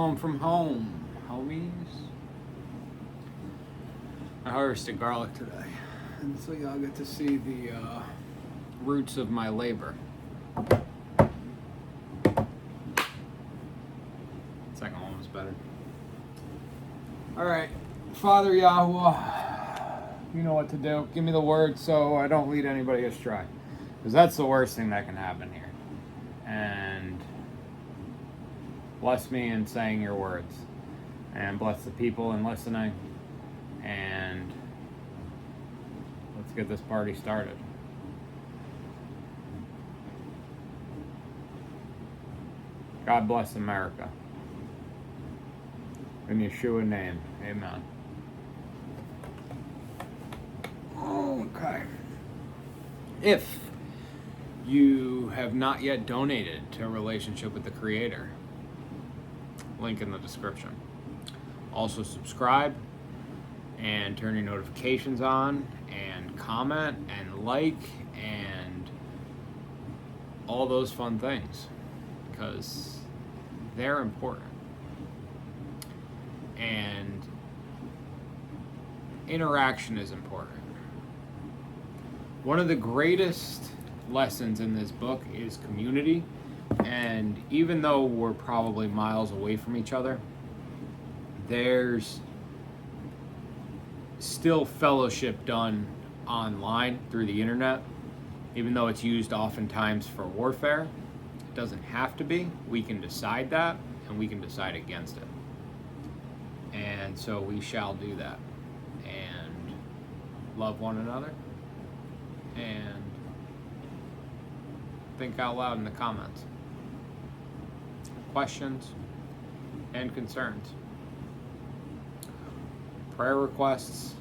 Shalom from home, homies. I harvested garlic today, and so y'all get to see the roots of my labor. Second one was better. Alright, Father Yahweh, you know what to do. Give me the word so I don't lead anybody astray. Because that's the worst thing that can happen here. And bless me in saying your words. And bless the people in listening. And let's get this party started. God bless America. In Yeshua's name, amen. Okay. If you have not yet donated to a relationship with the Creator, link in the description. Also subscribe and turn your notifications on and comment and like and all those fun things, because they're important. And interaction is important. One of the greatest lessons in this book is community, and even though we're probably miles away from each other, there's still fellowship done online through the internet, even though it's used oftentimes for warfare. It doesn't have to be. We can decide that, and we can decide against it. And so we shall do that, and love one another, and think out loud in the comments. Questions and concerns. Prayer requests,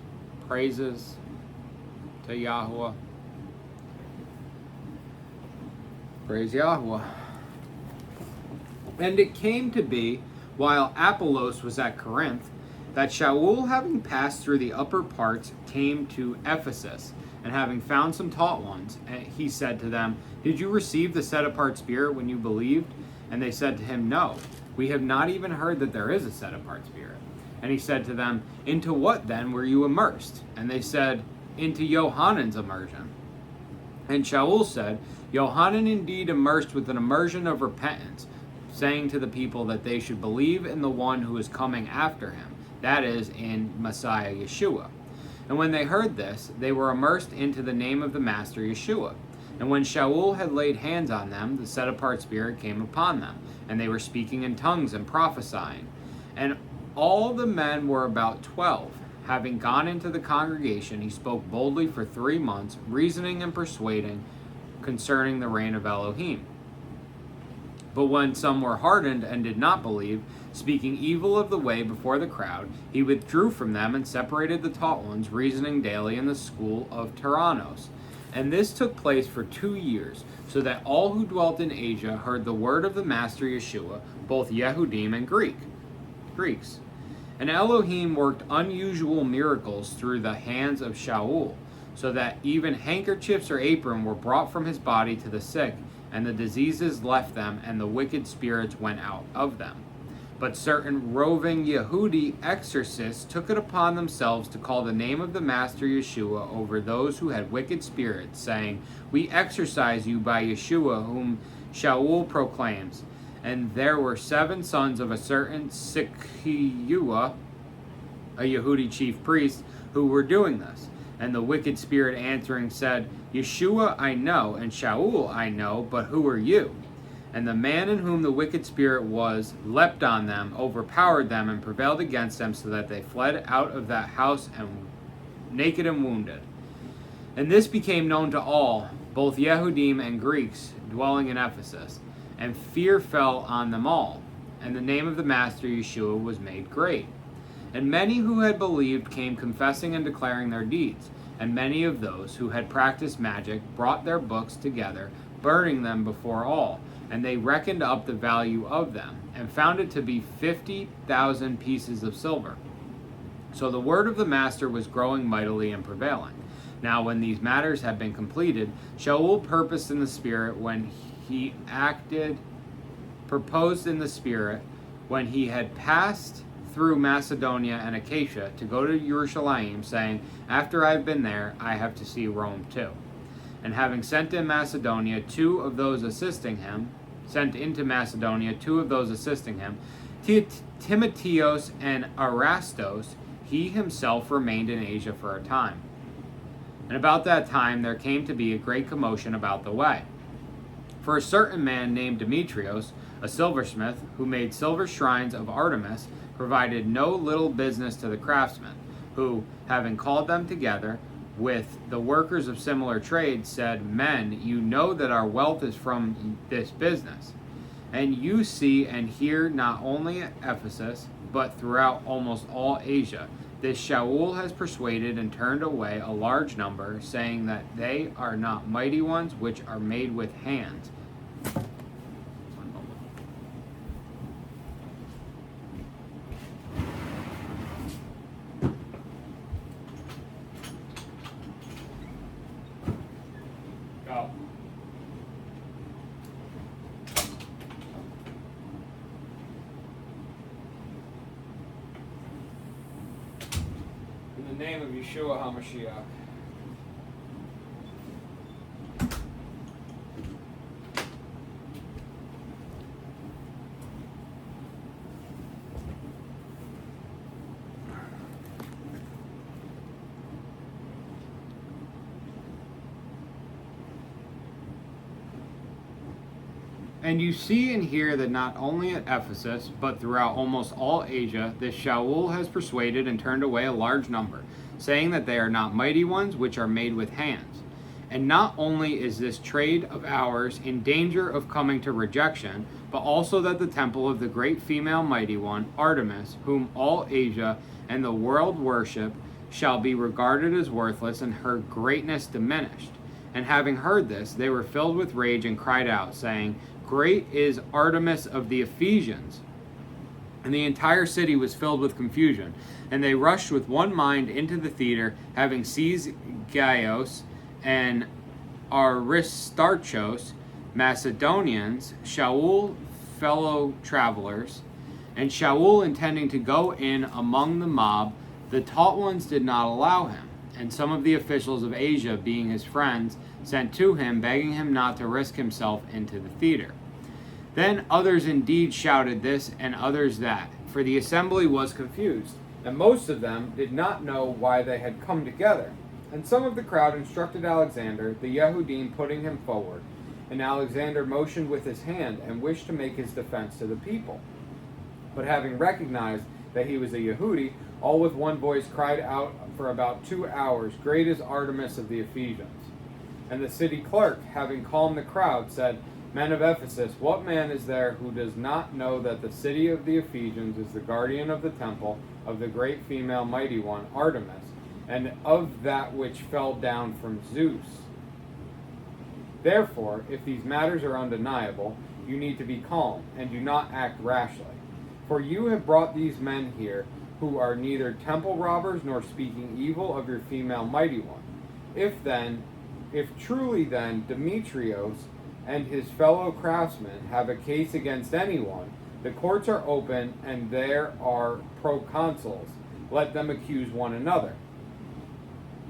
praises to Yahweh. Praise Yahweh. And it came to be, while Apollos was at Corinth, that Shaul, having passed through the upper parts, came to Ephesus, and having found some taught ones, he said to them, "Did you receive the set-apart spirit when you believed?" And they said to him, "No, we have not even heard that there is a set-apart spirit." And he said to them, "Into what then were you immersed?" And they said, "Into Yohanan's immersion." And Shaul said, "Yohanan indeed immersed with an immersion of repentance, saying to the people that they should believe in the one who is coming after him, that is, in Messiah Yeshua." And when they heard this, they were immersed into the name of the Master Yeshua. And when Shaul had laid hands on them, the set-apart spirit came upon them, and they were speaking in tongues and prophesying. And all the men were about 12. Having gone into the congregation, he spoke boldly for 3 months, reasoning and persuading concerning the reign of Elohim. But when some were hardened and did not believe, speaking evil of the way before the crowd, he withdrew from them and separated the taught ones, reasoning daily in the school of Tyrannos. And this took place for 2 years, so that all who dwelt in Asia heard the word of the Master Yeshua, both Yehudim and Greeks. And Elohim worked unusual miracles through the hands of Shaul, so that even handkerchiefs or apron were brought from his body to the sick, and the diseases left them, and the wicked spirits went out of them. But certain roving Yehudi exorcists took it upon themselves to call the name of the Master Yeshua over those who had wicked spirits, saying, "We exorcise you by Yeshua, whom Shaul proclaims." And there were 7 sons of a certain Sikhiua, a Yehudi chief priest, who were doing this. And the wicked spirit answering said, "Yeshua I know, and Shaul I know, but who are you?" And the man in whom the wicked spirit was leapt on them, overpowered them, and prevailed against them, so that they fled out of that house and naked and wounded. And this became known to all, both Yehudim and Greeks, dwelling in Ephesus. And fear fell on them all. And the name of the Master Yeshua was made great. And many who had believed came confessing and declaring their deeds. And many of those who had practiced magic brought their books together, burning them before all. And they reckoned up the value of them, and found it to be 50,000 pieces of silver. So the word of the Master was growing mightily and prevailing. Now when these matters had been completed, Shaul purposed in the Spirit when he proposed in the Spirit when he had passed through Macedonia and Achaia to go to Jerusalem, saying, After I have been there, I have to see Rome too. And having sent into Macedonia two of those assisting him, Timotheos and Erastus, he himself remained in Asia for a time. And about that time there came to be a great commotion about the way. For a certain man named Demetrios, a silversmith, who made silver shrines of Artemis, provided no little business to the craftsmen, who, having called them together with the workers of similar trades, said, Men, you know that our wealth is from this business. And you see and hear not only at Ephesus, but throughout almost all Asia, this Shaul has persuaded and turned away a large number, saying that they are not mighty ones which are made with hands. One moment. Go. In the name of Yeshua HaMashiach. And you see and hear that not only at Ephesus, but throughout almost all Asia, this Shaul has persuaded and turned away a large number, saying that they are not mighty ones which are made with hands. And not only is this trade of ours in danger of coming to rejection, but also that the temple of the great female mighty one, Artemis, whom all Asia and the world worship, shall be regarded as worthless and her greatness diminished. And having heard this, they were filled with rage and cried out, saying, Great is Artemis of the Ephesians. And the entire city was filled with confusion. And they rushed with one mind into the theater, having seized Gaius and Aristarchus, Macedonians, Shaul fellow travelers. And Shaul, intending to go in among the mob, the taught ones did not allow him. And some of the officials of Asia, being his friends, sent to him, begging him not to risk himself into the theater. Then others indeed shouted this, and others that, for the assembly was confused, and most of them did not know why they had come together. And some of the crowd instructed Alexander, the Yehudim, putting him forward. And Alexander motioned with his hand, and wished to make his defense to the people. But having recognized that he was a Yehudi, all with one voice cried out for about 2 hours, Great is Artemis of the Ephesians. And the city clerk, having calmed the crowd, said, Men of Ephesus, what man is there who does not know that the city of the Ephesians is the guardian of the temple of the great female mighty one, Artemis, and of that which fell down from Zeus? Therefore, if these matters are undeniable, you need to be calm, and do not act rashly. For you have brought these men here, who are neither temple robbers nor speaking evil of your female mighty one. If truly then Demetrios and his fellow craftsmen have a case against anyone, the courts are open and there are proconsuls. Let them accuse one another.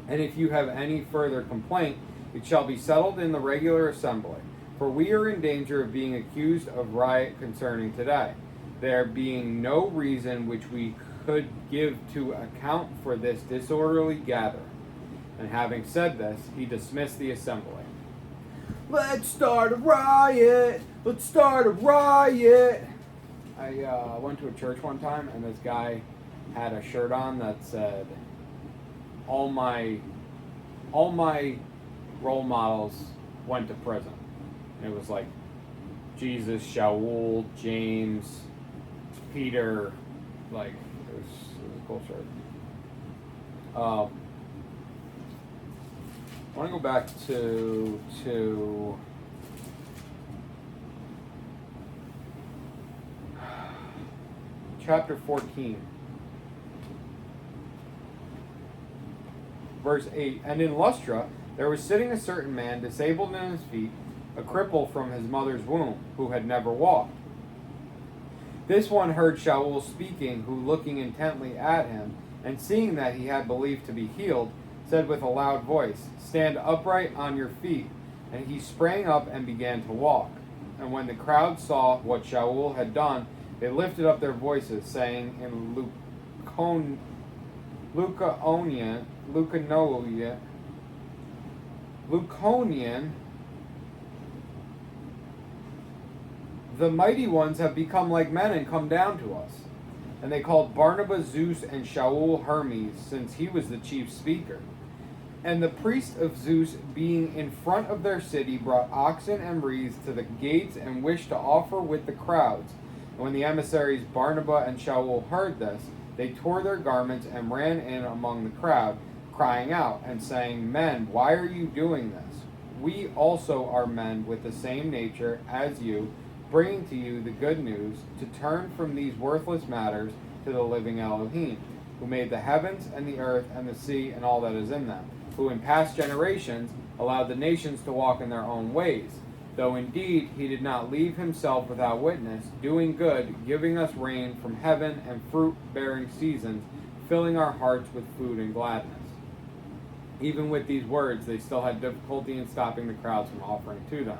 And if you have any further complaint, it shall be settled in the regular assembly. For we are in danger of being accused of riot concerning today, there being no reason which we could give to account for this disorderly gathering. And having said this, he dismissed the assembly. Let's start a riot! Let's start a riot! I went to a church one time, and this guy had a shirt on that said, all my role models went to prison. And it was like Jesus, Shaul, James, Peter, like, it was a cool shirt. I want to go back to chapter 14, verse 8. And in Lystra there was sitting a certain man, disabled in his feet, a cripple from his mother's womb, who had never walked. This one heard Shaul speaking, who, looking intently at him, and seeing that he had believed to be healed, said with a loud voice, "Stand upright on your feet." And he sprang up and began to walk. And when the crowd saw what Shaul had done, they lifted up their voices, saying in Lucanian, "The mighty ones have become like men and come down to us." And they called Barnabas Zeus and Shaul Hermes, since he was the chief speaker. And the priest of Zeus, being in front of their city, brought oxen and wreaths to the gates and wished to offer with the crowds. And when the emissaries Barnabas and Shaul heard this, they tore their garments and ran in among the crowd, crying out and saying, "Men, why are you doing this? We also are men with the same nature as you, bringing to you the good news to turn from these worthless matters to the living Elohim, who made the heavens and the earth and the sea and all that is in them, who in past generations allowed the nations to walk in their own ways, though indeed he did not leave himself without witness, doing good, giving us rain from heaven and fruit-bearing seasons, filling our hearts with food and gladness." Even with these words, they still had difficulty in stopping the crowds from offering to them.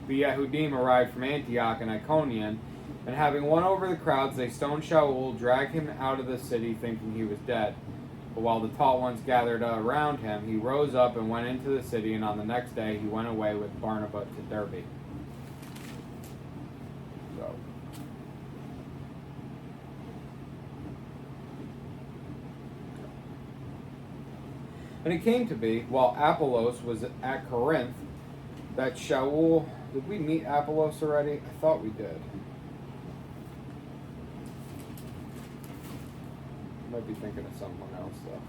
The Yehudim arrived from Antioch and Iconium, and having won over the crowds, they stoned Shaul, dragged him out of the city, thinking he was dead. But while the taught ones gathered around him, he rose up and went into the city, and on the next day he went away with Barnabas to Derbe. And it came to be, while Apollos was at Corinth, that Shaul... Did we meet Apollos already? I thought we did. Might be thinking of someone else, though.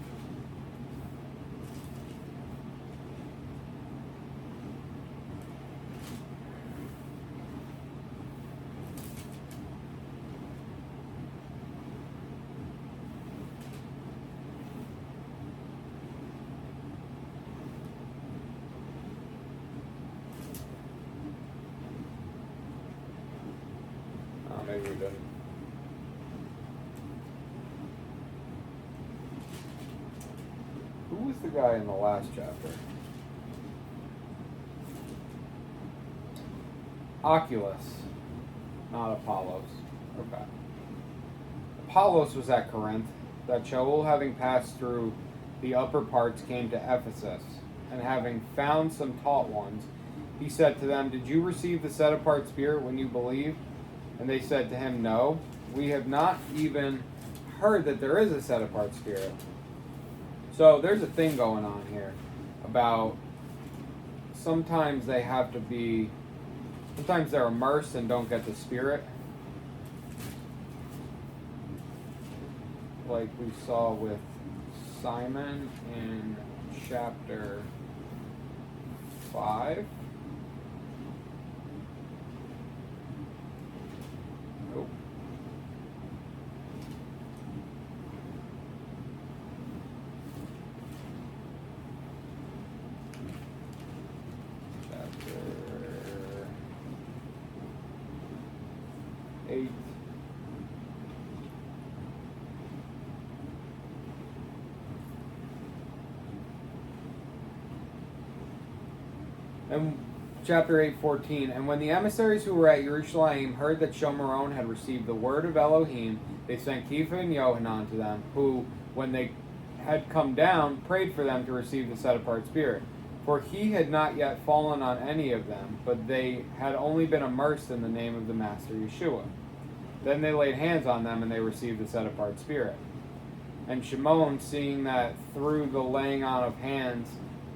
Maybe we didn't. Who was the guy in the last chapter? Oculus, not Apollos. Okay. Apollos was at Corinth, that Shaul, having passed through the upper parts, came to Ephesus, and having found some taught ones, he said to them, "Did you receive the set-apart Spirit when you believed?" And they said to him, "No, we have not even heard that there is a set-apart Spirit." So there's a thing going on here about sometimes they have to be, sometimes they're immersed and don't get the Spirit. Like we saw with Simon in chapter 5. Nope. Chapter 8. And chapter 8:14. And when the emissaries who were at Jerusalem heard that Shomeron had received the word of Elohim, they sent Kepha and Yohanan to them, who, when they had come down, prayed for them to receive the set-apart Spirit. For he had not yet fallen on any of them, but they had only been immersed in the name of the Master Yeshua. Then they laid hands on them, and they received the set-apart Spirit. And Shimon, seeing that through the laying on of hands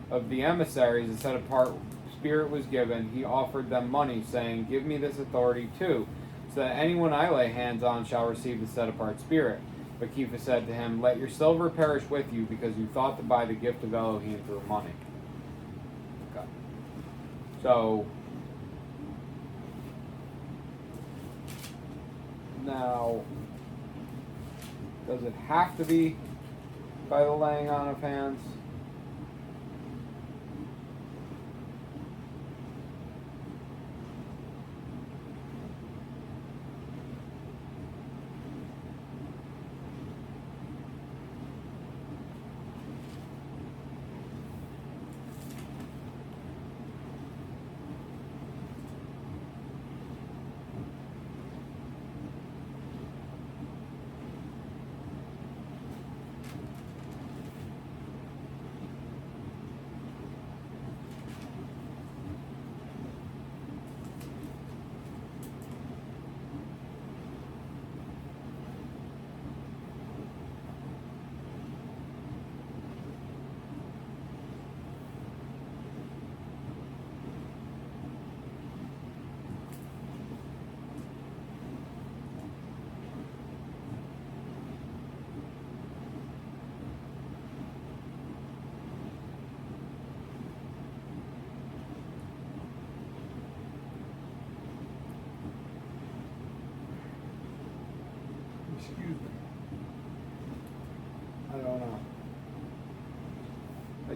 of the emissaries, the set-apart Spirit was given, he offered them money, saying, "Give me this authority too, so that anyone I lay hands on shall receive the set-apart Spirit." But Kepha said to him, "Let your silver perish with you, because you thought to buy the gift of Elohim through money." Okay. So, now, does it have to be by the laying on of hands?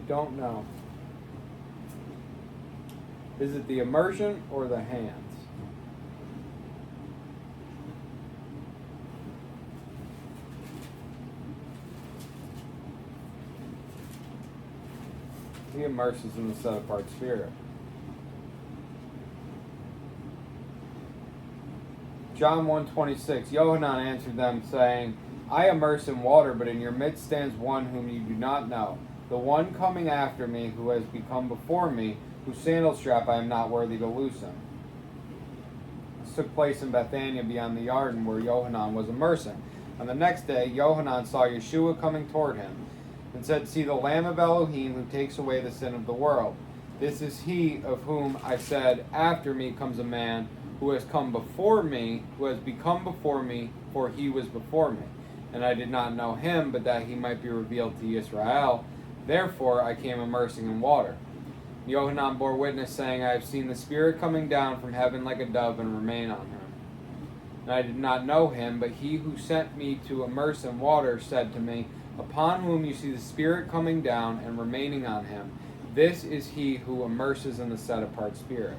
don't know. Is it the immersion or the hands? He immerses in the set-apart spirit. John 1:26, Yohanan answered them, saying, I immerse in water, but in your midst stands one whom you do not know, the one coming after me, who has become before me, whose sandal strap I am not worthy to loosen. This took place in Bethania beyond the Jordan, where Yohanan was immersing. On the next day, Yohanan saw Yeshua coming toward him, and said, See the Lamb of Elohim, who takes away the sin of the world. This is he of whom I said, After me comes a man, who has come before me, who has become before me, for he was before me. And I did not know him, but that he might be revealed to Israel. Therefore I came immersing in water. Yohanan bore witness, saying, I have seen the Spirit coming down from heaven like a dove and remain on him. And I did not know him, but he who sent me to immerse in water said to me, Upon whom you see the Spirit coming down and remaining on him, this is he who immerses in the set-apart Spirit.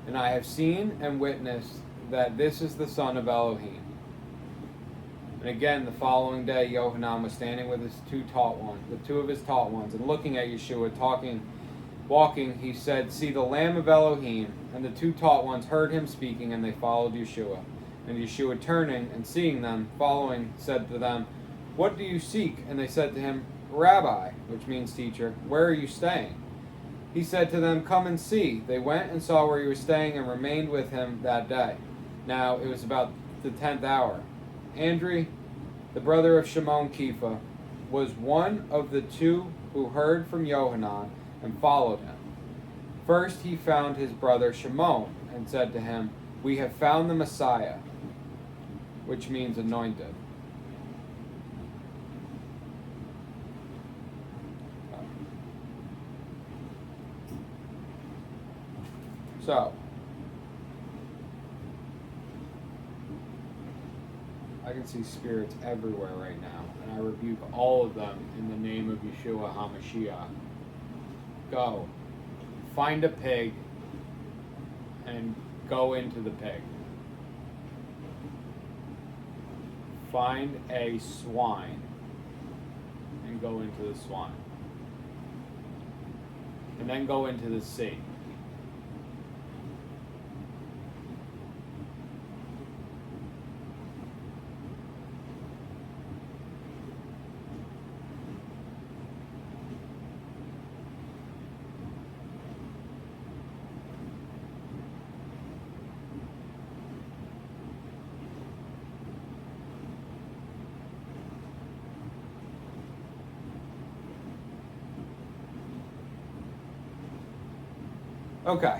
And I have seen and witnessed that this is the Son of Elohim. And again, the following day, Yohanan was standing with two of his taught ones, and looking at Yeshua, walking, he said, See the Lamb of Elohim. And the two taught ones heard him speaking, and they followed Yeshua. And Yeshua, turning and seeing them following, said to them, What do you seek? And they said to him, Rabbi, which means teacher, where are you staying? He said to them, Come and see. They went and saw where he was staying and remained with him that day. Now it was about the 10th hour. Andrew, the brother of Shimon Kepha, was one of the two who heard from Yohanan and followed him. First he found his brother Shimon and said to him, We have found the Messiah, which means anointed. So, I can see spirits everywhere right now, and I rebuke all of them in the name of Yeshua HaMashiach. Go, find a pig, and go into the pig. Find a swine, and go into the swine. And then go into the sea. Okay,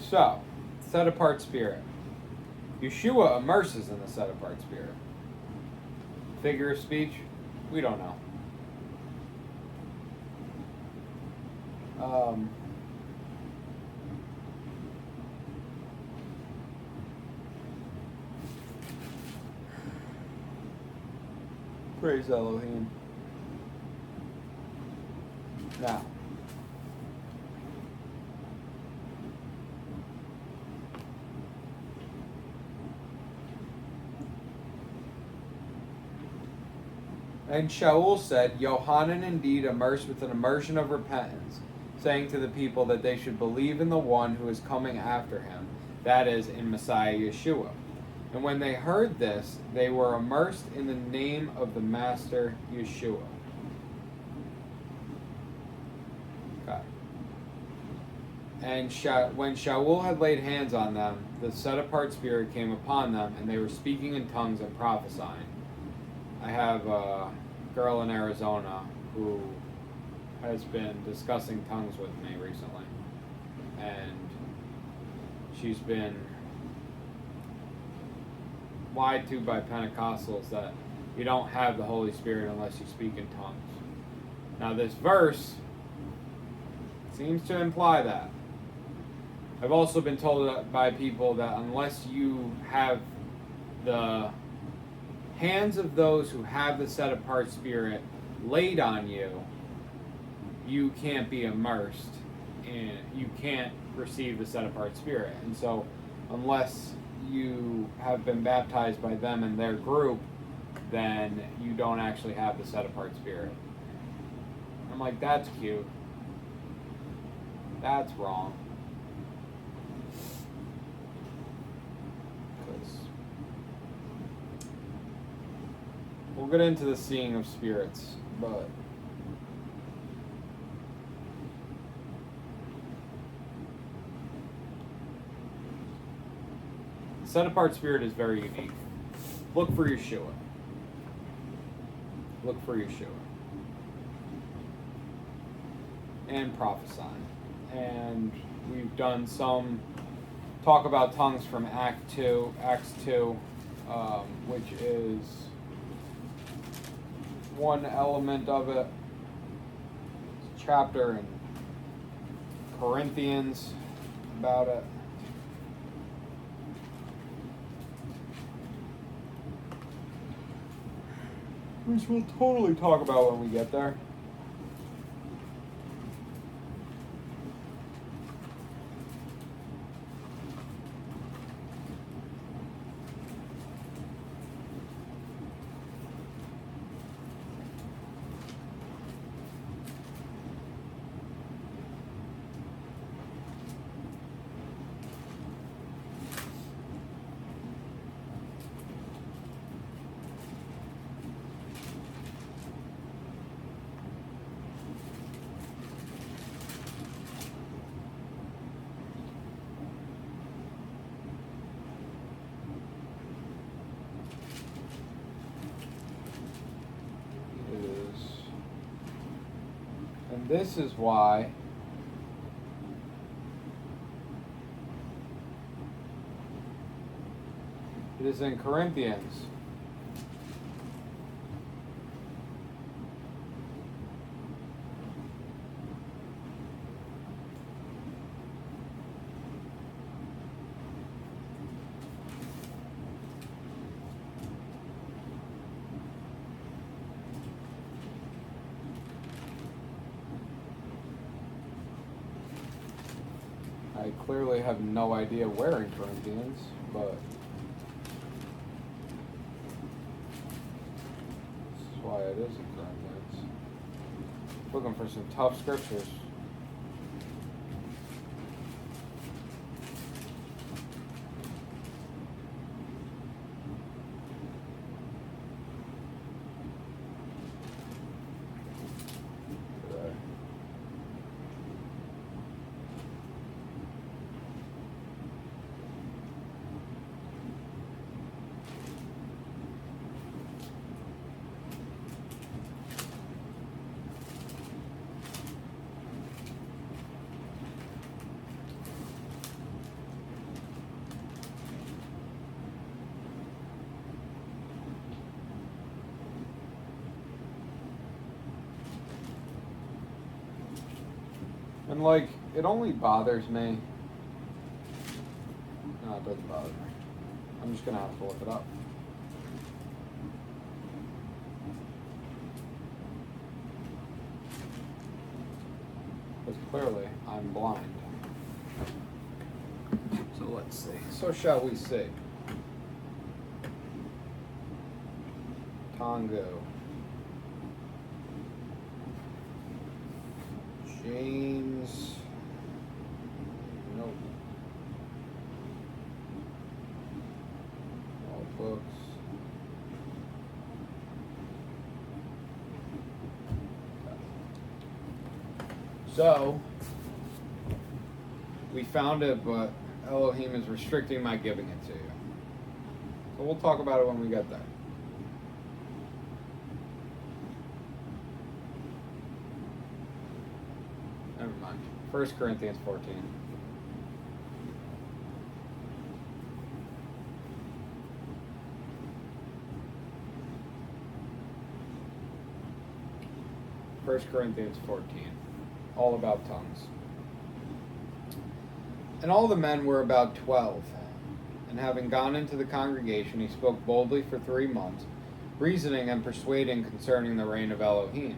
so, set-apart spirit. Yeshua immerses in the set-apart spirit. Figure of speech? We don't know. Praise Elohim. Now, and Shaul said, Yohanan indeed immersed with an immersion of repentance, saying to the people that they should believe in the one who is coming after him, that is, in Messiah Yeshua. And when they heard this, they were immersed in the name of the Master Yeshua. Okay. And when Shaul had laid hands on them, the set-apart spirit came upon them, and they were speaking in tongues and prophesying. I have a girl in Arizona who has been discussing tongues with me recently, and she's been lied to by Pentecostals that you don't have the Holy Spirit unless you speak in tongues. Now this verse seems to imply that. I've also been told by people that unless you have the hands of those who have the set-apart spirit laid on you, you can't be immersed and you can't receive the set-apart Spirit. And so unless you have been baptized by them in their group, then you don't actually have the set-apart Spirit. I'm like, that's cute. That's wrong. We'll get into the seeing of spirits, but the set-apart Spirit is very unique. Look for Yeshua. Look for Yeshua. And prophesying. And we've done some talk about tongues from Acts 2, which is one element of it. It's a chapter in Corinthians about it. Which we'll totally talk about when we get there. This is why it is in Corinthians. I clearly have no idea where in Corinthians, but that's why it is in Corinthians. Looking for some tough scriptures. And like, it only bothers me. No, it doesn't bother me. I'm just gonna have to look it up. Because clearly, I'm blind. So let's see. So shall we see. Tongo. James. Nope. All books. So, we found it, but Elohim is restricting my giving it to you. So we'll talk about it when we get there. Never mind. 1 Corinthians 14. First Corinthians 14. All about tongues. And all the men were about 12. And having gone into the congregation, he spoke boldly for 3 months, reasoning and persuading concerning the reign of Elohim.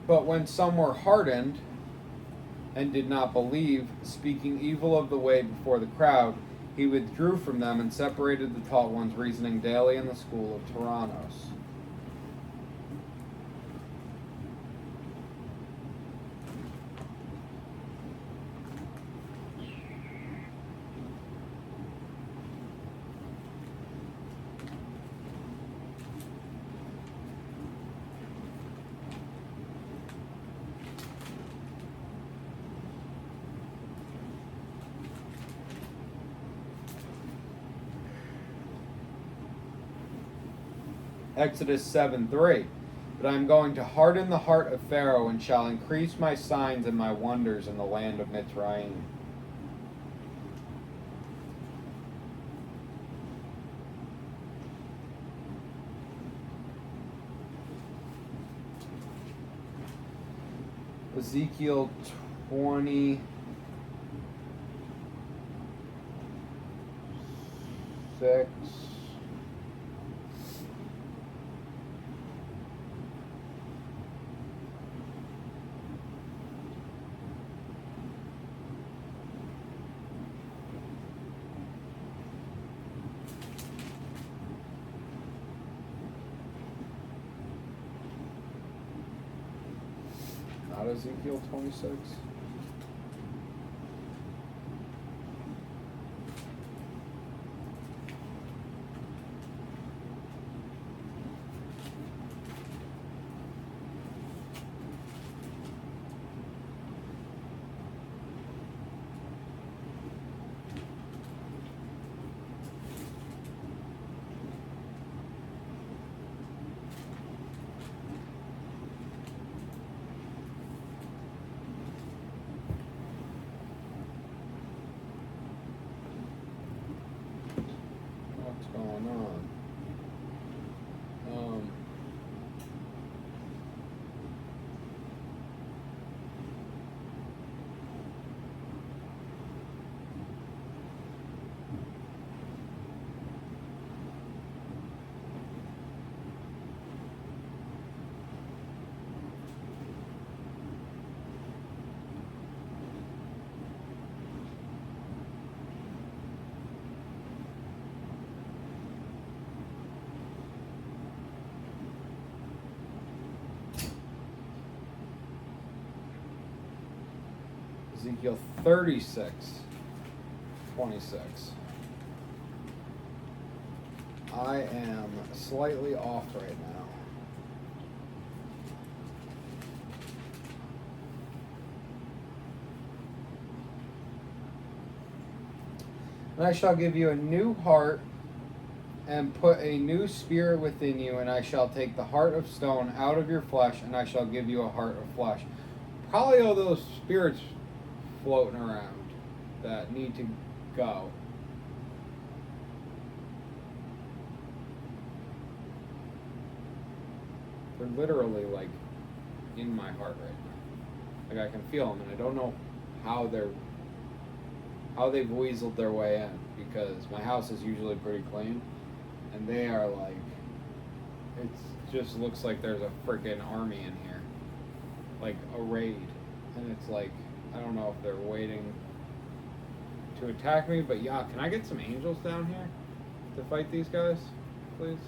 But when some were hardened and did not believe, speaking evil of the way before the crowd, he withdrew from them and separated the taught ones, reasoning daily in the school of Tyrannos. Exodus 7:3. But I am going to harden the heart of Pharaoh and shall increase my signs and my wonders in the land of Mitzrayim. Ezekiel 26. Not Ezekiel 26. Going on. Ezekiel 36:26. I am slightly off right now. And I shall give you a new heart and put a new spirit within you, and I shall take the heart of stone out of your flesh, and I shall give you a heart of flesh. Probably all those spirits floating around that need to go. They're literally like in my heart right now. Like I can feel them, and I don't know how they've weaseled their way in, because my house is usually pretty clean, and they are like, it just looks like there's a freaking army in here, like a raid, and it's like, I don't know if they're waiting to attack me, but yeah, can I get some angels down here to fight these guys, please?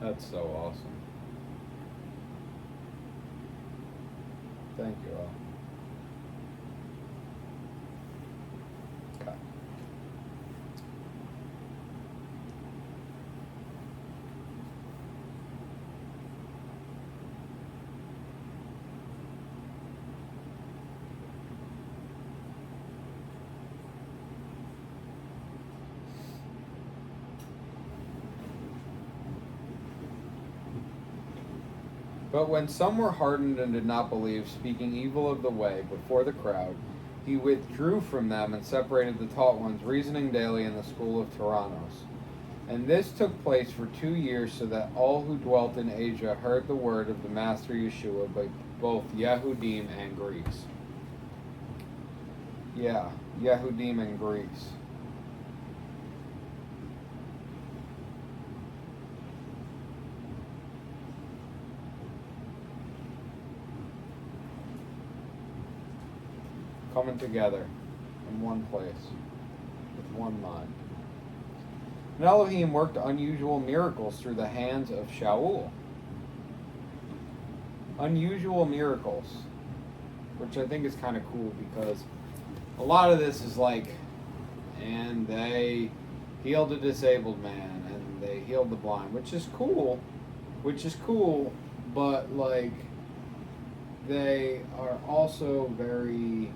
That's so awesome. Thank you all. Okay. But when some were hardened and did not believe, speaking evil of the way before the crowd, he withdrew from them and separated the taught ones, reasoning daily in the school of Tyrannos. And this took place for 2 years, so that all who dwelt in Asia heard the word of the Master Yeshua, by both Yehudim and Greeks. Yeah, Yehudim and Greeks. Coming together in one place with one mind. And Elohim worked unusual miracles through the hands of Shaul. Unusual miracles, which I think is kind of cool, because a lot of this is like, and they healed a disabled man, and they healed the blind, which is cool, but like, they are also very,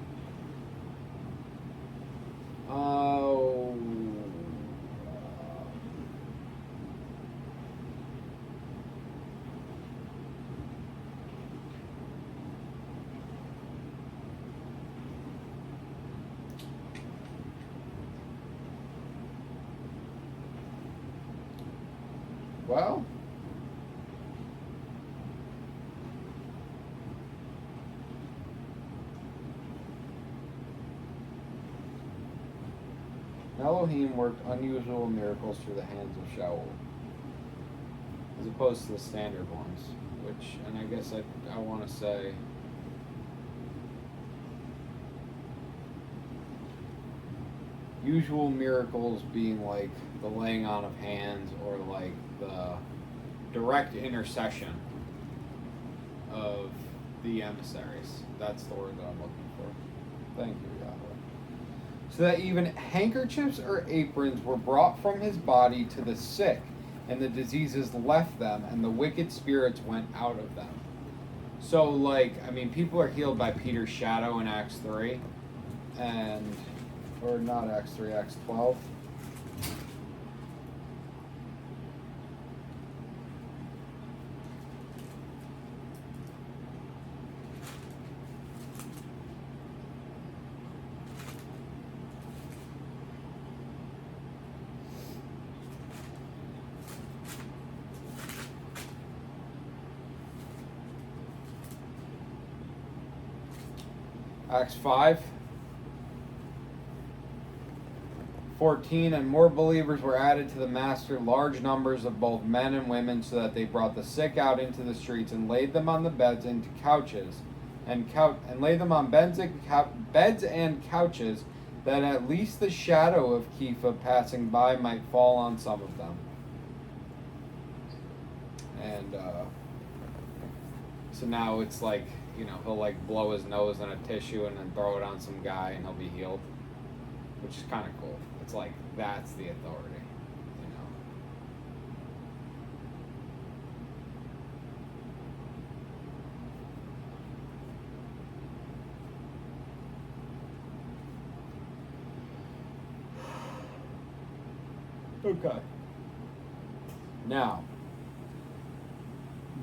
well, Elohim worked unusual miracles through the hands of Shaul, as opposed to the standard ones, which, and I guess I want to say, usual miracles being like the laying on of hands, or like the direct intercession of the emissaries. That's the word that I'm looking for. Thank you, Yahweh. So that even handkerchiefs or aprons were brought from his body to the sick, and the diseases left them, and the wicked spirits went out of them. So, like, I mean, people are healed by Peter's shadow in Acts 3, and, or not Acts 3, Acts 12. Acts 5:14, and more believers were added to the master, large numbers of both men and women, so that they brought the sick out into the streets and laid them on the beds and couches, and laid them on beds and couches, that at least the shadow of Kepha passing by might fall on some of them. And so now it's like, you know, he'll like blow his nose in a tissue and then throw it on some guy and he'll be healed, which is kind of cool. It's like, that's the authority, you know. Okay. Now,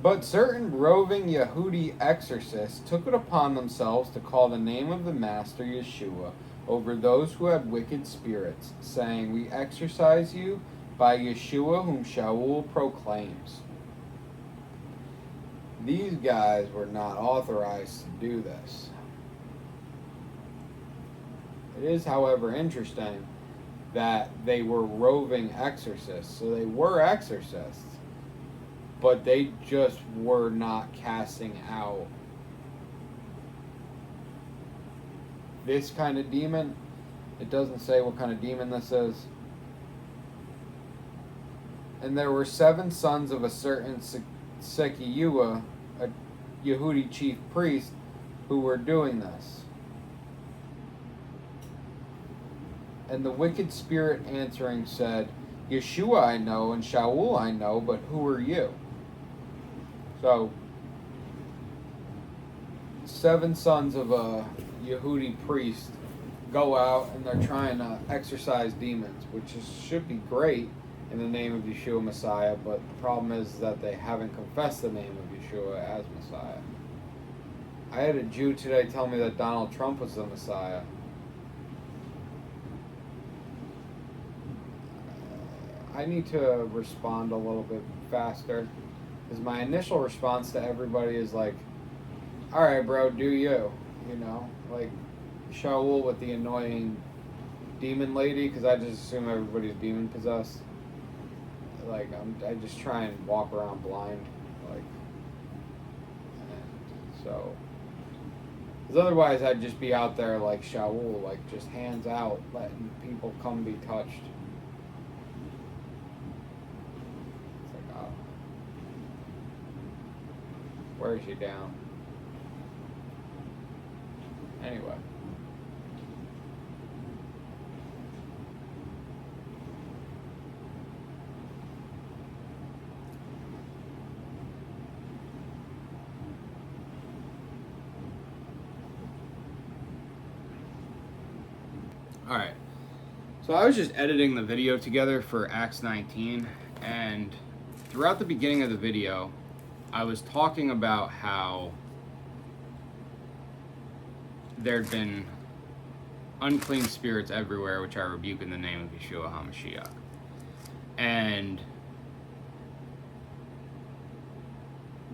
but certain roving Yehudi exorcists took it upon themselves to call the name of the Master Yeshua over those who had wicked spirits, saying, "We exorcise you by Yeshua whom Shaul proclaims." These guys were not authorized to do this. It is, however, interesting that they were roving exorcists. So they were exorcists, but they just were not casting out this kind of demon. It doesn't say what kind of demon this is. And there were 7 sons of a certain Sekiyua, a Yehudi chief priest, who were doing this. And the wicked spirit answering said, "Yeshua I know, and Shaul I know, but who are you?" So, 7 sons of a Yehudi priest go out and they're trying to exorcise demons, which should be great, in the name of Yeshua Messiah, but the problem is that they haven't confessed the name of Yeshua as Messiah. I had a Jew today tell me that Donald Trump was the Messiah. I need to respond a little bit faster, because my initial response to everybody is like, alright bro, do you, you know, like Shaul with the annoying demon lady, because I just assume everybody's demon possessed. Like, I just try and walk around blind, like, and so, because otherwise I'd just be out there like Shaul, like just hands out, letting people come be touched. It's like, oh, where is she down? Anyway. Alright, so I was just editing the video together for Acts 19, and throughout the beginning of the video, I was talking about how there'd been unclean spirits everywhere, which I rebuke in the name of Yeshua HaMashiach. And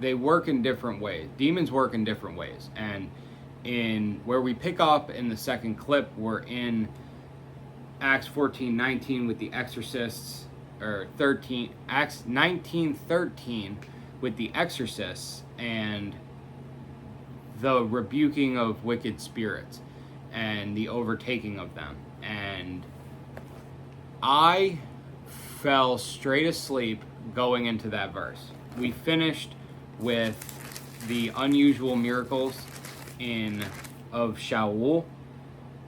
they work in different ways. Demons work in different ways. And in where we pick up in the second clip, we're in Acts 14:19 with the exorcists, or Acts 19:13 with the exorcists and the rebuking of wicked spirits and the overtaking of them. And I fell straight asleep going into that verse. We finished with the unusual miracles of Shaul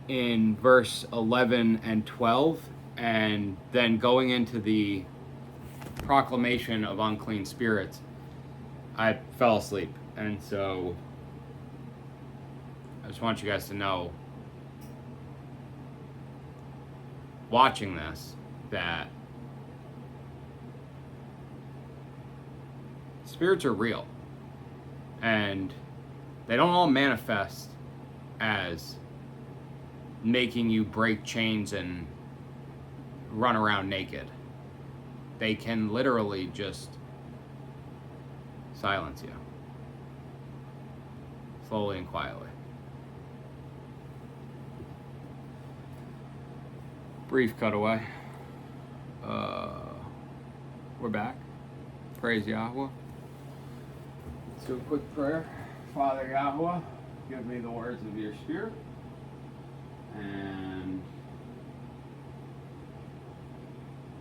in verse 11 and 12, and then going into the proclamation of unclean spirits, I fell asleep. And so I just want you guys to know, watching this, that spirits are real, and they don't all manifest as making you break chains and run around naked. They can literally just silence you, slowly and quietly. Brief cutaway. We're back. Praise Yahweh. Let's do a quick prayer. Father Yahweh, give me the words of your spirit, and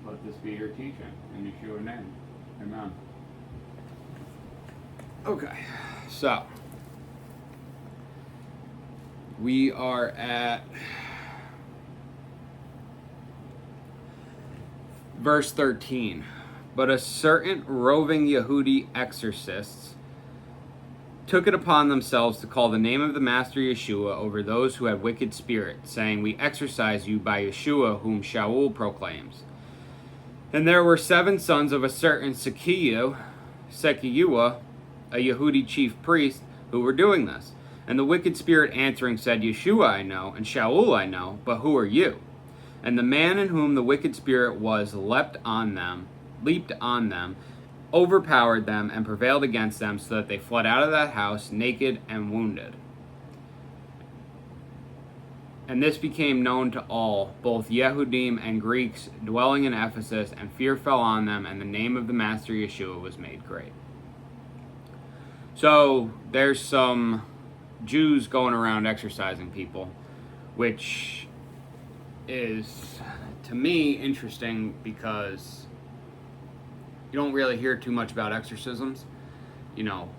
let this be your teaching. In Yeshua's name. Amen. Okay, so we are at verse 13. But a certain roving Yehudi exorcists took it upon themselves to call the name of the Master Yeshua over those who had wicked spirits, saying, we exorcise you by Yeshua, whom Shaul proclaims. And there were 7 sons of a certain Sekiyah, a Yehudi chief priest, who were doing this. And the wicked spirit answering said, Yeshua I know, and Shaul I know, but who are you? And the man in whom the wicked spirit was leaped on them, overpowered them, and prevailed against them, so that they fled out of that house naked and wounded. And this became known to all, both Yehudim and Greeks dwelling in Ephesus, and fear fell on them, and the name of the Master Yeshua was made great. So there's some Jews going around exorcising people, which is, to me, interesting, because you don't really hear too much about exorcisms. You know,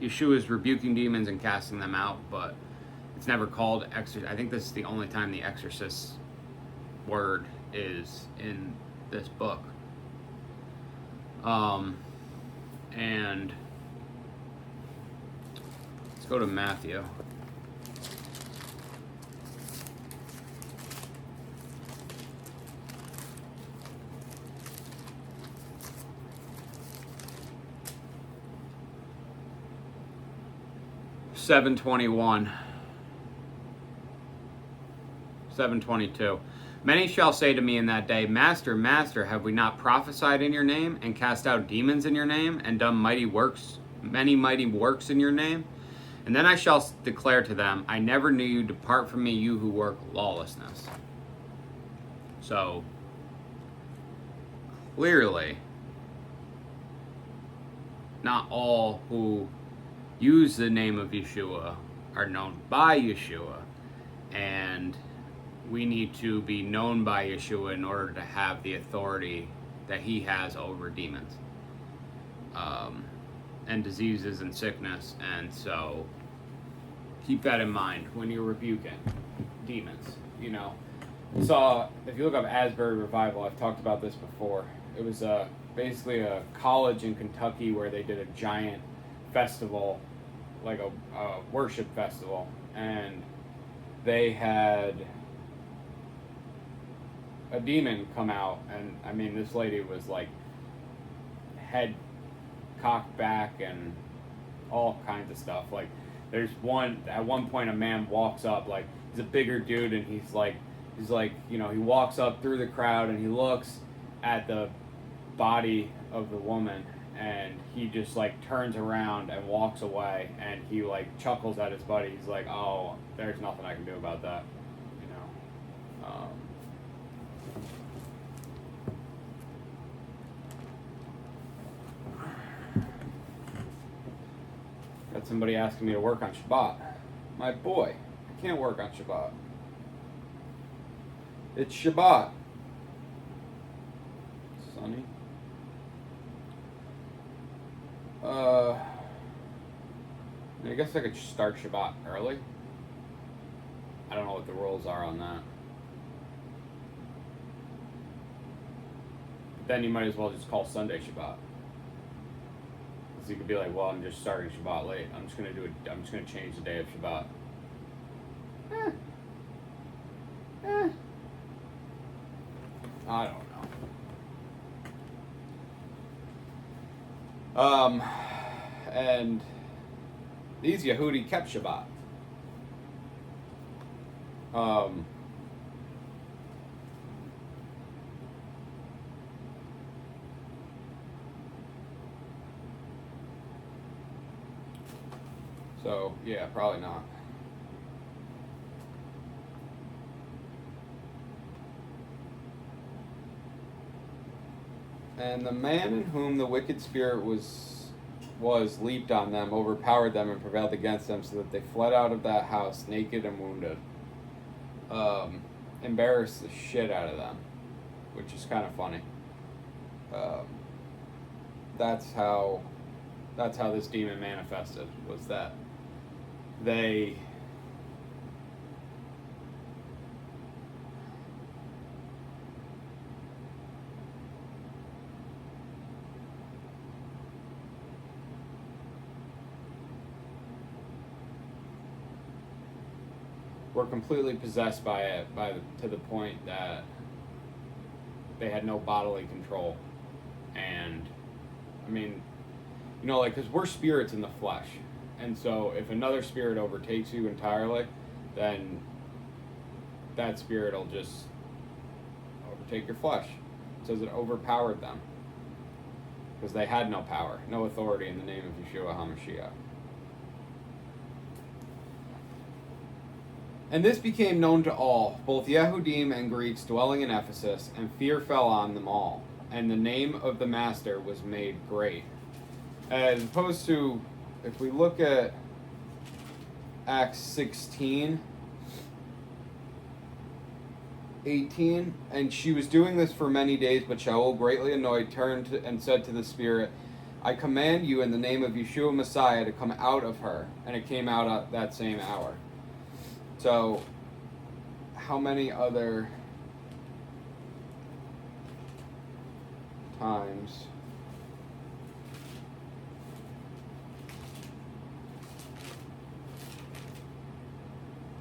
Yeshua is rebuking demons and casting them out, but it's never called exorcism. I think this is the only time the exorcist word is in this book. And let's go to Matthew. 7:21, 7:22. Many shall say to me in that day, Master, Master, have we not prophesied in your name, and cast out demons in your name, and done many mighty works in your name? And then I shall declare to them, I never knew you. Depart from me, you who work lawlessness. So, clearly, not all who use the name of Yeshua are known by Yeshua, and we need to be known by Yeshua in order to have the authority that he has over demons, and diseases and sickness. And so keep that in mind when you're rebuking demons. You know, so if you look up Asbury Revival, I've talked about this before. It was basically a college in Kentucky where they did a giant festival, like a worship festival, and they had a demon come out, and I mean, this lady was like head cocked back and all kinds of stuff. Like, there's at one point a man walks up, like, he's a bigger dude, and he's like, you know, he walks up through the crowd and he looks at the body of the woman, and he just like turns around and walks away, and he like chuckles at his buddy. He's like, oh, there's nothing I can do about that, you know. Got somebody asking me to work on Shabbat. My boy, I can't work on Shabbat. It's Shabbat. Sunny. I guess I could start Shabbat early. I don't know what the rules are on that. But then you might as well just call Sunday Shabbat. Because you could be like, well, I'm just starting Shabbat late. I'm just gonna change the day of Shabbat. I don't know. And these Yehudi kept Shabbat. So, yeah, probably not. And the man in whom the wicked spirit was leaped on them, overpowered them, and prevailed against them, so that they fled out of that house naked and wounded. Embarrassed the shit out of them, which is kind of funny. That's how this demon manifested, was that they were completely possessed by it, to the point that they had no bodily control. And I mean, you know, like, because we're spirits in the flesh, and so if another spirit overtakes you entirely, then that spirit will just overtake your flesh. It says it overpowered them because they had no power, no authority in the name of Yeshua HaMashiach. And this became known to all, both Yehudim and Greeks dwelling in Ephesus, and fear fell on them all, and the name of the Master was made great. As opposed to, if we look at Acts 16, 18, and she was doing this for many days, but Shaul, greatly annoyed, turned and said to the spirit, I command you in the name of Yeshua Messiah to come out of her. And it came out at that same hour. So, how many other times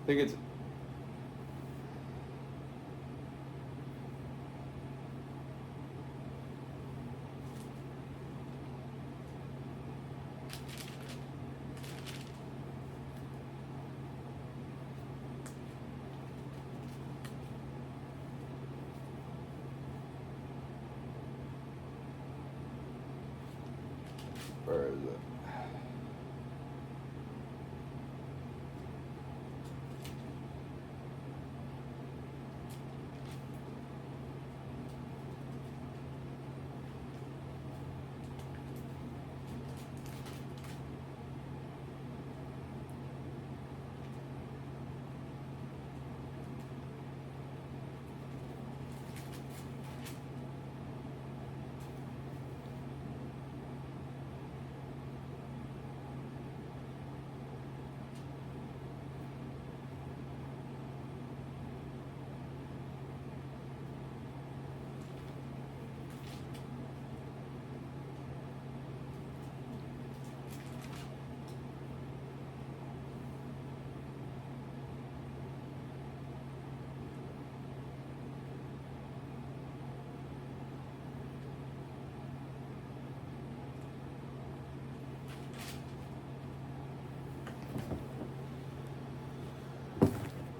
I think it's Where is it?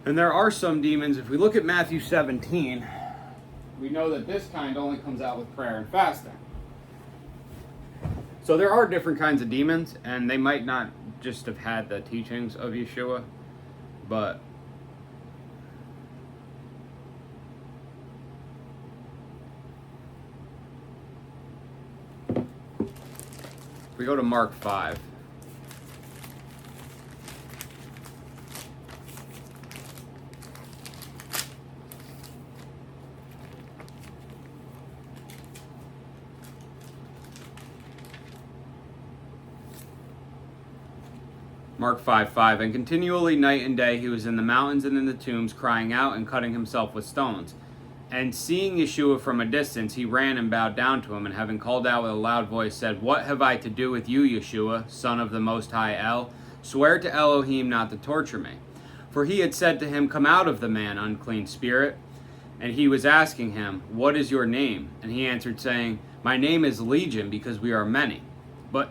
And there are some demons, if we look at Matthew 17, we know that this kind only comes out with prayer and fasting. So there are different kinds of demons, and they might not just have had the teachings of Yeshua, but if we go to Mark 5. Mark 5:5, and continually night and day he was in the mountains and in the tombs, crying out and cutting himself with stones. And seeing Yeshua from a distance, he ran and bowed down to him, and having called out with a loud voice, said, What have I to do with you, Yeshua, Son of the Most High El? Swear to Elohim not to torture me. For he had said to him, Come out of the man, unclean spirit. And he was asking him, What is your name? And he answered, saying, My name is Legion, because we are many.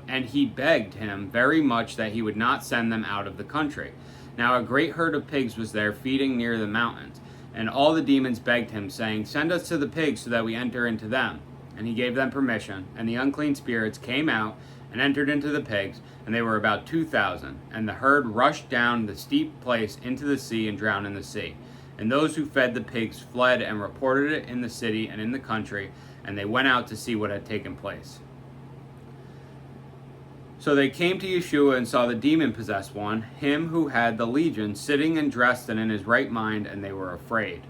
And he begged him very much that he would not send them out of the country. Now a great herd of pigs was there feeding near the mountains. And all the demons begged him, saying, Send us to the pigs so that we enter into them. And he gave them permission. And the unclean spirits came out and entered into the pigs, and they were about 2,000. And the herd rushed down the steep place into the sea and drowned in the sea. And those who fed the pigs fled and reported it in the city and in the country, and they went out to see what had taken place. So they came to Yeshua and saw the demon-possessed one, him who had the legion, sitting and dressed and in his right mind, and they were afraid.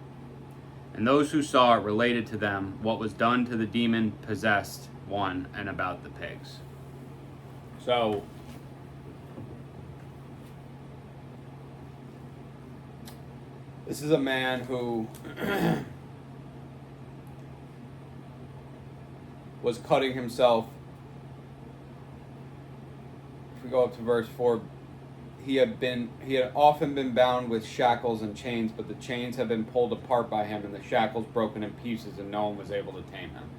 And those who saw it related to them what was done to the demon-possessed one and about the pigs. So, this is a man who was cutting himself. We go up to verse 4, he had often been bound with shackles and chains, but the chains have been pulled apart by him and the shackles broken in pieces, and no one was able to tame him.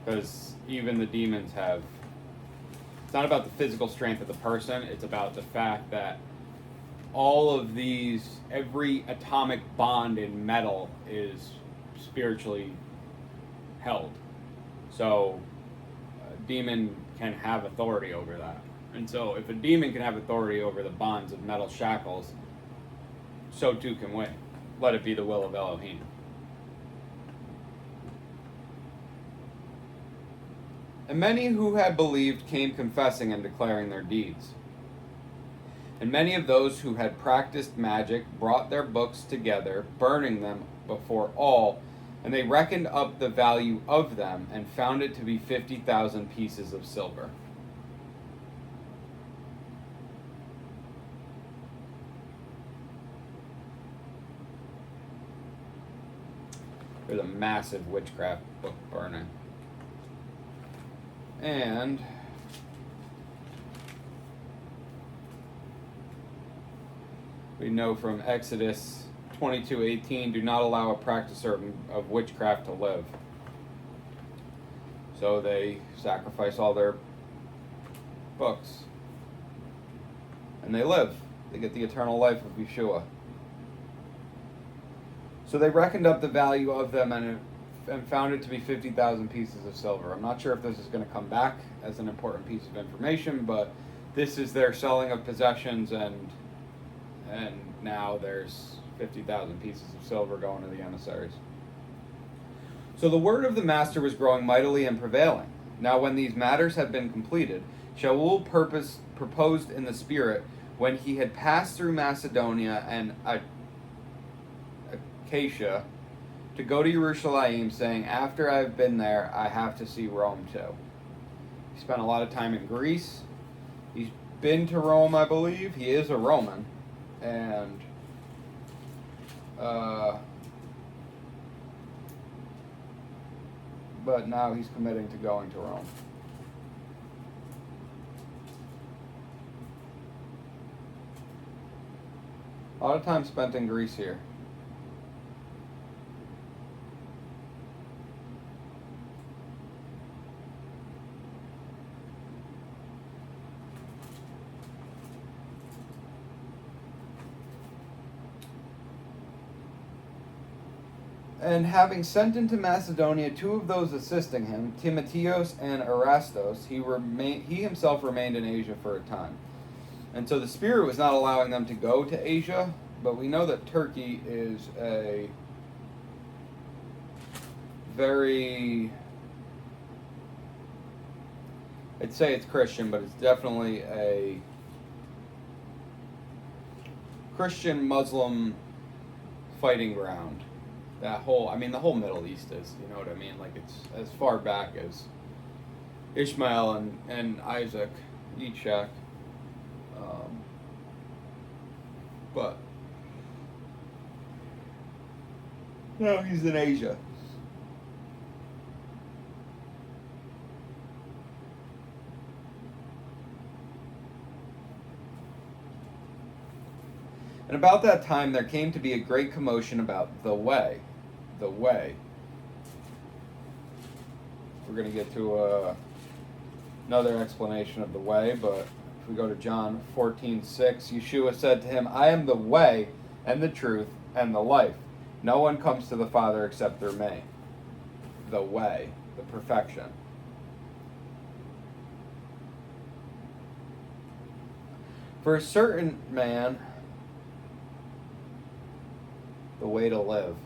Because even the demons it's not about the physical strength of the person, it's about the fact that all of every atomic bond in metal is spiritually held. So a demon can have authority over that. And so if a demon can have authority over the bonds of metal shackles, so too can we. Let it be the will of Elohim. And many who had believed came confessing and declaring their deeds. And many of those who had practiced magic brought their books together, burning them before all, and they reckoned up the value of them and found it to be 50,000 pieces of silver. There's a massive witchcraft book burning. And we know from Exodus 22:18, do not allow a practicer of witchcraft to live. So they sacrifice all their books. And they live. They get the eternal life of Yeshua. So they reckoned up the value of them and and found it to be 50,000 pieces of silver. I'm not sure if this is going to come back as an important piece of information, but this is their selling of possessions, and now there's 50,000 pieces of silver going to the emissaries. So the word of the master was growing mightily and prevailing. Now when these matters had been completed, Shaul proposed in the spirit, when he had passed through Macedonia and Achaia, to go to Jerusalem, saying, after I've been there, I have to see Rome too. He spent a lot of time in Greece. He's been to Rome, I believe. He is a Roman. And but now he's committing to going to Rome. A lot of time spent in Greece here. And having sent into Macedonia two of those assisting him, Timotheus and Erastus, he himself remained in Asia for a time. And so the Spirit was not allowing them to go to Asia, but we know that Turkey is a very, I'd say it's Christian, but it's definitely a Christian-Muslim fighting ground. The whole Middle East is, you know what I mean? Like, it's as far back as Ishmael and Isaac, Echak. But no, he's in Asia. And about that time there came to be a great commotion about the way. The way. We're going to get to another explanation of the way, but if we go to John 14:6, Yeshua said to him, I am the way and the truth and the life. No one comes to the Father except through me. The way, the perfection. For a certain man, the way to live.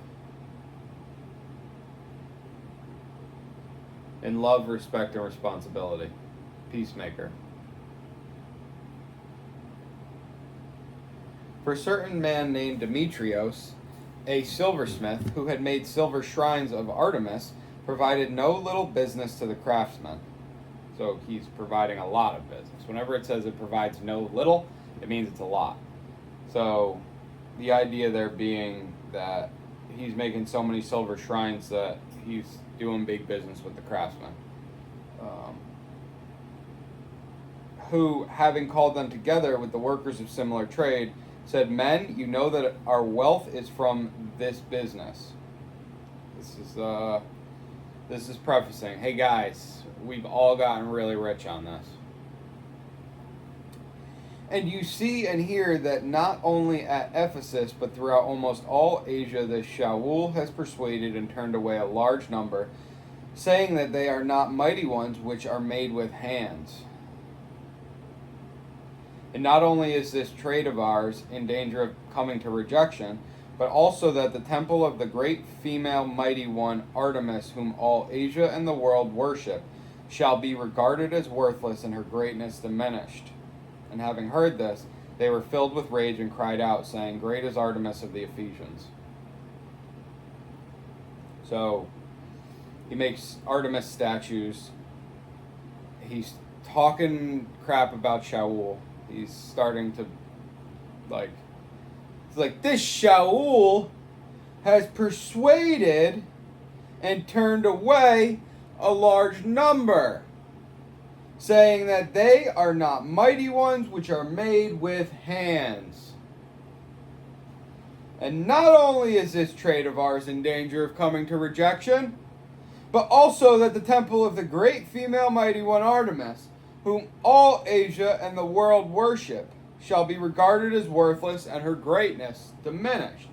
In love, respect, and responsibility. Peacemaker. For a certain man named Demetrios, a silversmith, who had made silver shrines of Artemis, provided no little business to the craftsmen. So he's providing a lot of business. Whenever it says it provides no little, it means it's a lot. So the idea there being that he's making so many silver shrines that he's doing big business with the craftsmen. Who, having called them together with the workers of similar trade, said, men, you know that our wealth is from this business. This is prefacing, hey guys, we've all gotten really rich on this. And you see and hear that not only at Ephesus, but throughout almost all Asia, that Shaul has persuaded and turned away a large number, saying that they are not mighty ones which are made with hands. And not only is this trade of ours in danger of coming to rejection, but also that the temple of the great female mighty one, Artemis, whom all Asia and the world worship, shall be regarded as worthless and her greatness diminished. And having heard this, they were filled with rage and cried out, saying, great is Artemis of the Ephesians. So, he makes Artemis statues. He's talking crap about Shaul. He's starting to, it's like, this Shaul has persuaded and turned away a large number, saying that they are not mighty ones which are made with hands. And not only is this trade of ours in danger of coming to rejection, but also that the temple of the great female mighty one Artemis, whom all Asia and the world worship, shall be regarded as worthless and her greatness diminished.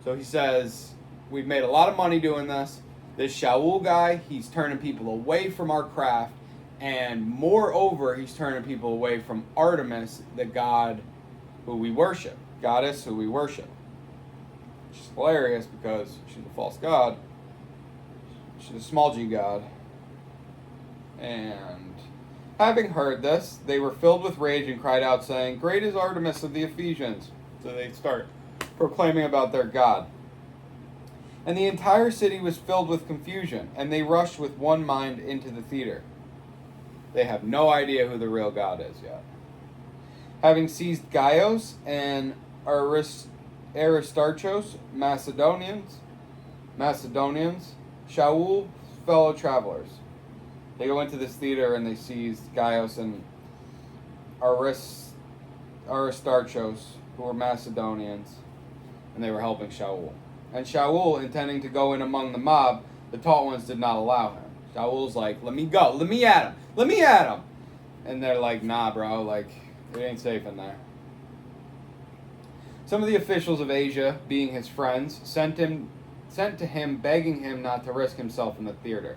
So he says, we've made a lot of money doing this. This Shaul guy, he's turning people away from our craft, and moreover, he's turning people away from Artemis, the god who we worship, goddess who we worship. Which is hilarious because she's a false god. She's a small g god. And having heard this, they were filled with rage and cried out, saying, "Great is Artemis of the Ephesians." So they start proclaiming about their god. And the entire city was filled with confusion, and they rushed with one mind into the theater. They have no idea who the real God is yet. Having seized Gaius and Aristarchus, Macedonians, Shaul's fellow travelers. They go into this theater and they seized Gaius and Aristarchus, who were Macedonians, and they were helping Shaul. And Shaul, intending to go in among the mob, the tall ones did not allow him. Shaul's like, "Let me go, let me at him. And they're like, "Nah, bro, like, it ain't safe in there." Some of the officials of Asia, being his friends, sent to him begging him not to risk himself in the theater.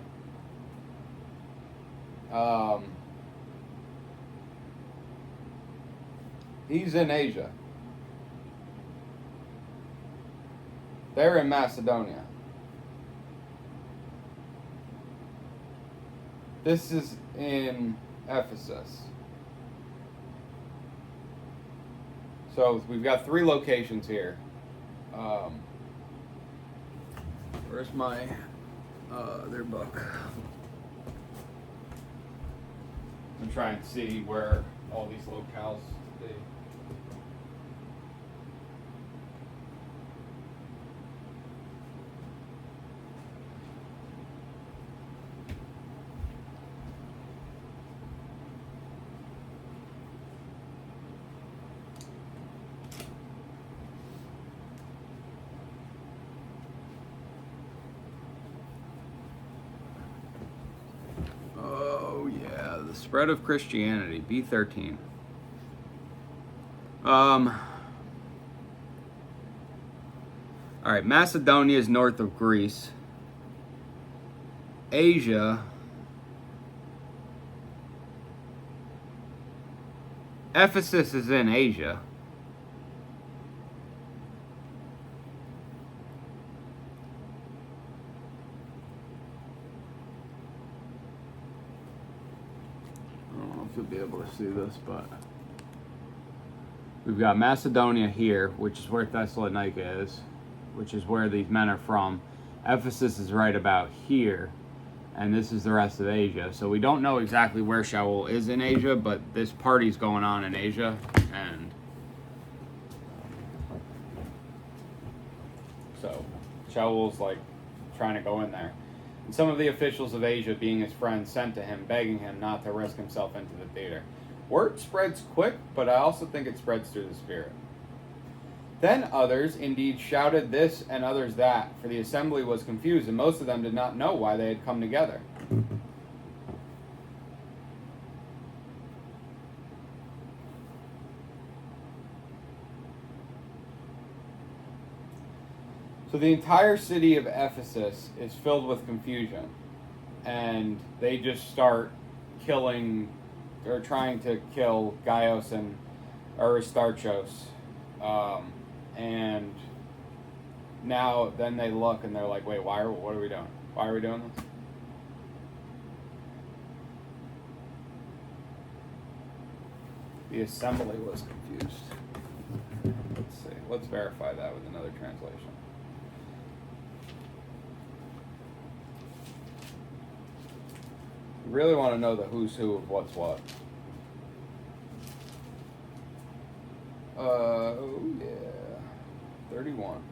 He's in Asia. They're in Macedonia. This is in Ephesus. So we've got 3 locations here. Where's my their book? I'm trying to see where all these locales be. The Spread of Christianity, B13. Alright, Macedonia is north of Greece. Asia. Ephesus is in Asia. You'll be able to see this, but we've got Macedonia here, which is where Thessalonica is, which is where these men are from. Ephesus is right about here, and this is the rest of Asia. So we don't know exactly where Shaul is in Asia, but this party's going on in Asia, and so Shaul's like trying to go in there. And some of the officials of Asia, being his friends, sent to him, begging him not to risk himself into the theater. Word spreads quick, but I also think it spreads through the Spirit. Then others indeed shouted this and others that, for the assembly was confused, and most of them did not know why they had come together. So the entire city of Ephesus is filled with confusion, and they just start killing, or trying to kill Gaius and Aristarchus, and now then they look and they're like, "Wait, what are we doing? Why are we doing this?" The assembly was confused. Let's see. Let's verify that with another translation. Really want to know the who's who of what's what. Oh yeah, 31.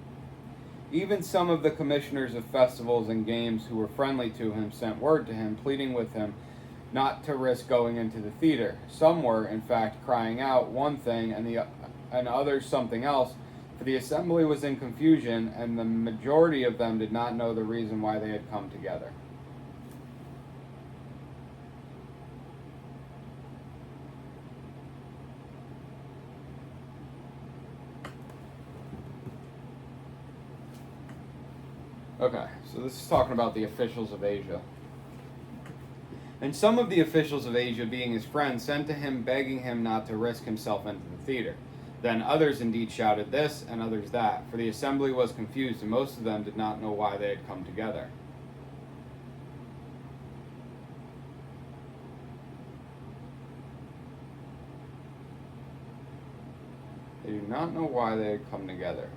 Even some of the commissioners of festivals and games who were friendly to him sent word to him, pleading with him not to risk going into the theater. Some were, in fact, crying out one thing and others something else, for the assembly was in confusion, and the majority of them did not know the reason why they had come together. Okay, so this is talking about the officials of Asia. And some of the officials of Asia, being his friends, sent to him, begging him not to risk himself into the theater. Then others indeed shouted this, and others that, for the assembly was confused, and most of them did not know why they had come together. They do not know why they had come together.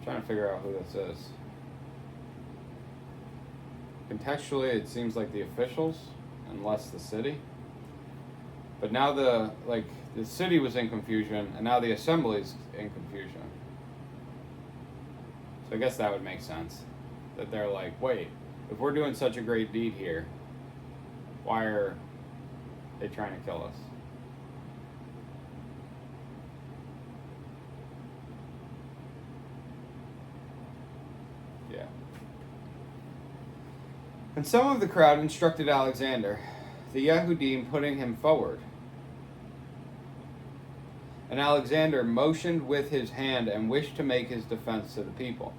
Trying to figure out who this is. Contextually, it seems like the officials, and less the city. But now the city was in confusion, and now the assembly's in confusion. So I guess that would make sense. That they're like, wait, if we're doing such a great deed here, why are they trying to kill us? Yeah. And some of the crowd instructed Alexander, the Yehudim, putting him forward. And Alexander motioned with his hand and wished to make his defense to the people.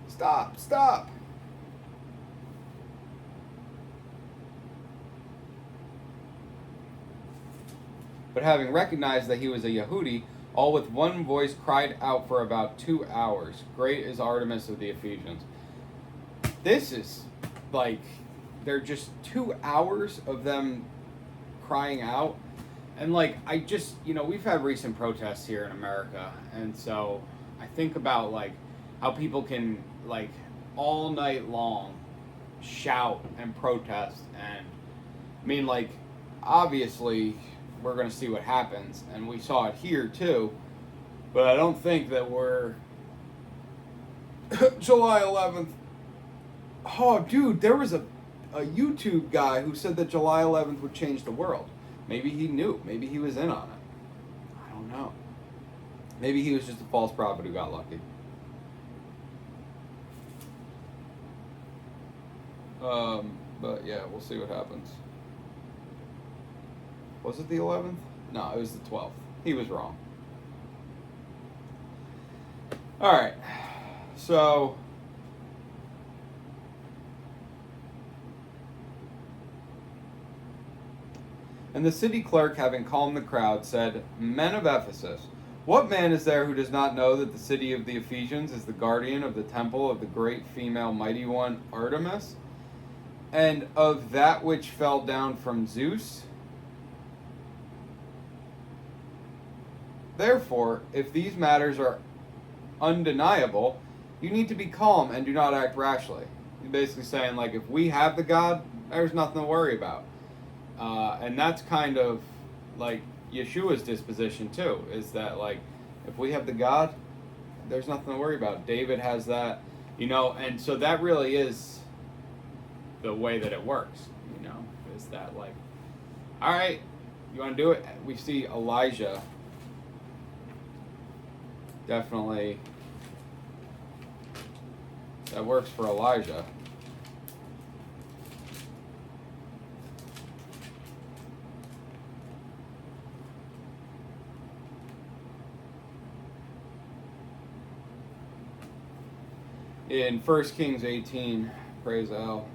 Stop, stop! But having recognized that he was a Yehudi, all with one voice cried out for about 2 hours, "Great is Artemis of the Ephesians." This is like, they're just 2 hours of them crying out. And like, I just, we've had recent protests here in America. And so I think about like how people can like all night long shout and protest. And I mean, like, obviously we're going to see what happens. And we saw it here too. But I don't think that we're July 11th. Oh, dude, there was a YouTube guy who said that July 11th would change the world. Maybe he knew. Maybe he was in on it. I don't know. Maybe he was just a false prophet who got lucky. But yeah, we'll see what happens. Was it the 11th? No, it was the 12th. He was wrong. Alright. So and the city clerk, having calmed the crowd, said, "Men of Ephesus, what man is there who does not know that the city of the Ephesians is the guardian of the temple of the great female mighty one Artemis, and of that which fell down from Zeus? Therefore, if these matters are undeniable, you need to be calm and do not act rashly." He's basically saying, like, if we have the God, there's nothing to worry about. And that's kind of like Yeshua's disposition too, is that like, if we have the God, there's nothing to worry about. David has that, and so that really is the way that it works, is that like, all right, you want to do it? We see Elijah definitely, that works for Elijah. In 1 Kings 18, praise El.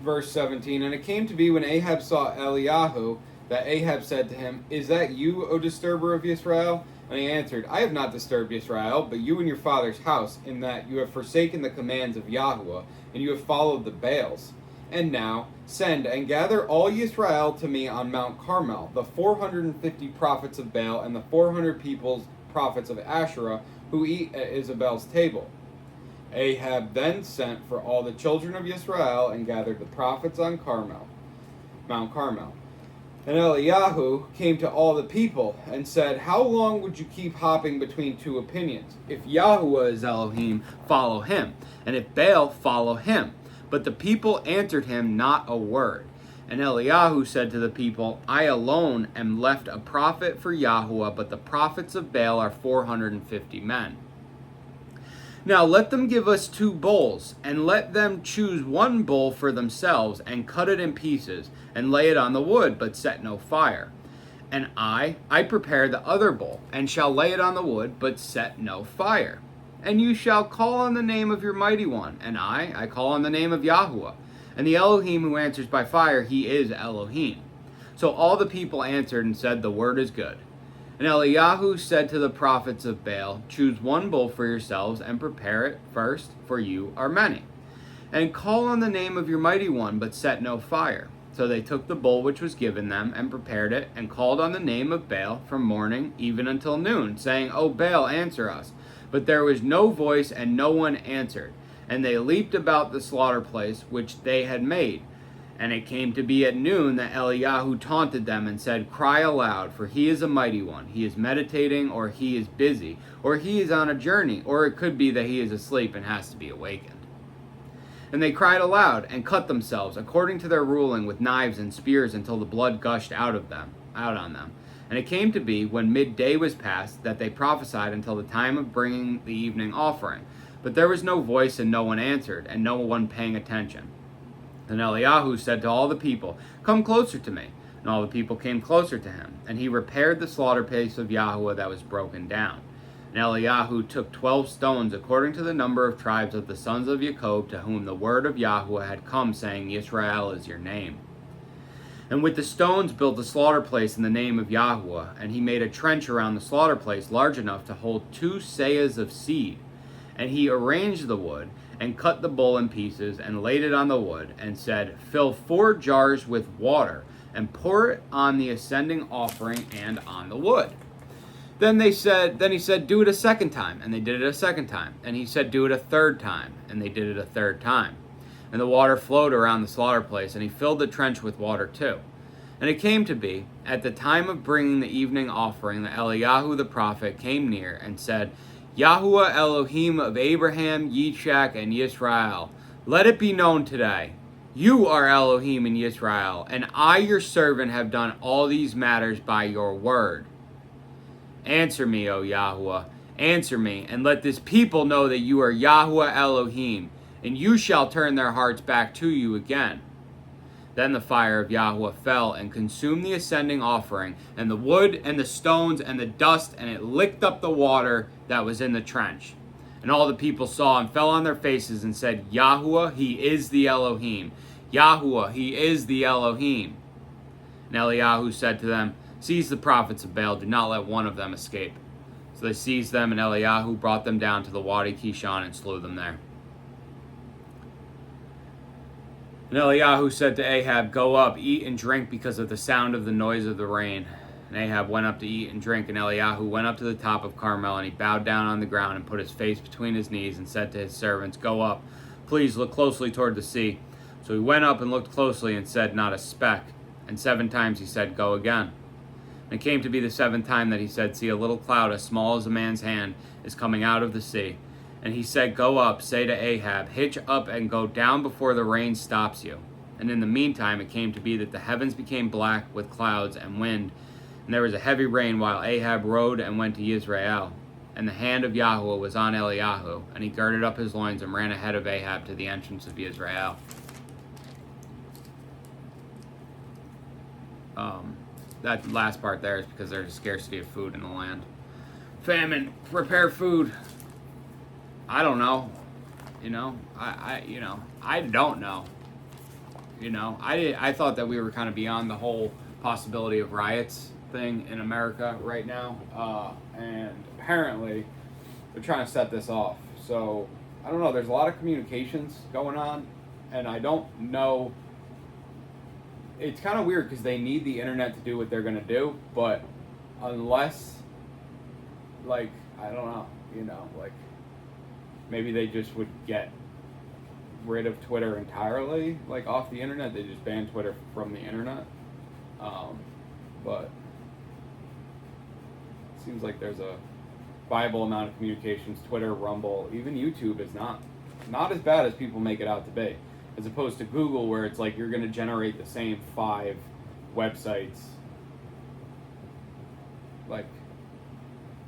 Verse 17, and it came to be when Ahab saw Eliyahu, that Ahab said to him, "Is that you, O disturber of Israel?" And he answered, "I have not disturbed Israel, but you and your father's house, in that you have forsaken the commands of Yahuwah, and you have followed the Baals. And now, send and gather all Yisrael to me on Mount Carmel, the 450 prophets of Baal, and the 400 prophets of Asherah, who eat at Isabel's table." Ahab then sent for all the children of Israel and gathered the prophets on Mount Carmel. And Eliyahu came to all the people and said, "How long would you keep hopping between two opinions? If Yahuwah is Elohim, follow him, and if Baal, follow him." But the people answered him not a word. And Eliyahu said to the people, "I alone am left a prophet for Yahuwah, but the prophets of Baal are 450 men." Now let them give us 2 bulls, and let them choose 1 bull for themselves, and cut it in pieces, and lay it on the wood, but set no fire. And I prepare the other bull, and shall lay it on the wood, but set no fire. And you shall call on the name of your mighty one, and I call on the name of YHWH. And the Elohim who answers by fire, he is Elohim. So all the people answered and said, the word is good. And Eliyahu said to the prophets of Baal, choose 1 bull for yourselves, and prepare it first, for you are many. And call on the name of your mighty one, but set no fire. So they took the bull which was given them, and prepared it, and called on the name of Baal from morning even until noon, saying, O Baal, answer us. But there was no voice, and no one answered. And they leaped about the slaughter place which they had made. And it came to be at noon that Eliyahu taunted them and said, cry aloud, for he is a mighty one. He is meditating, or he is busy, or he is on a journey, or it could be that he is asleep and has to be awakened. And they cried aloud and cut themselves according to their ruling with knives and spears until the blood gushed out on them. And it came to be, when midday was past, that they prophesied until the time of bringing the evening offering. But there was no voice, and no one answered, and no one paying attention. Then Eliyahu said to all the people, come closer to me. And all the people came closer to him. And he repaired the slaughter place of YHWH that was broken down. And Eliyahu took 12 stones according to the number of tribes of the sons of Jacob, to whom the word of YHWH had come, saying, Yisrael is your name. And with the stones built a slaughter place in the name of YHWH. And he made a trench around the slaughter place large enough to hold 2 seahs of seed. And he arranged the wood, and cut the bull in pieces, and laid it on the wood, and said, fill 4 jars with water, and pour it on the ascending offering and on the wood. Then he said, do it a second time, and they did it a second time. And he said, do it a third time, and they did it a third time. And the water flowed around the slaughter place, and he filled the trench with water too. And it came to be, at the time of bringing the evening offering, that Eliyahu the prophet came near, and said, YHWH Elohim of Abraham, Yitzchak, and Yisrael, let it be known today, you are Elohim in Yisrael, and I your servant have done all these matters by your word. Answer me, O YHWH, answer me, and let this people know that you are YHWH Elohim, and you shall turn their hearts back to you again. Then the fire of YHWH fell and consumed the ascending offering, and the wood, and the stones, and the dust, and it licked up the water that was in the trench. And all the people saw and fell on their faces and said, YHWH, he is the Elohim. YHWH, he is the Elohim. And Eliyahu said to them, seize the prophets of Baal, do not let one of them escape. So they seized them, and Eliyahu brought them down to the Wadi Kishon and slew them there. And Eliyahu said to Ahab, go up, eat and drink, because of the sound of the noise of the rain. And Ahab went up to eat and drink, and Eliyahu went up to the top of Carmel, and he bowed down on the ground and put his face between his knees and said to his servants, go up, please look closely toward the sea. So he went up and looked closely and said, not a speck. And 7 times he said, go again. And it came to be the 7th time that he said, see, a little cloud as small as a man's hand is coming out of the sea. And he said, go up, say to Ahab, hitch up and go down before the rain stops you. And in the meantime it came to be that the heavens became black with clouds and wind, and there was a heavy rain while Ahab rode and went to Israel. And the hand of YHWH was on Eliyahu, and he girded up his loins and ran ahead of Ahab to the entrance of Israel. That last part there is because there's a scarcity of food in the land. Famine, prepare food. I don't know. I don't know. I thought that we were kind of beyond the whole possibility of riots thing in America right now. And apparently they're trying to set this off. So, I don't know. There's a lot of communications going on, and I don't know. It's kind of weird because they need the internet to do what they're going to do, but unless, I don't know, maybe they just would get rid of Twitter entirely, off the internet. They just ban Twitter from the internet. But it seems like there's a viable amount of communications. Twitter, Rumble, even YouTube is not as bad as people make it out to be. As opposed to Google, where it's you're going to generate the same 5 websites.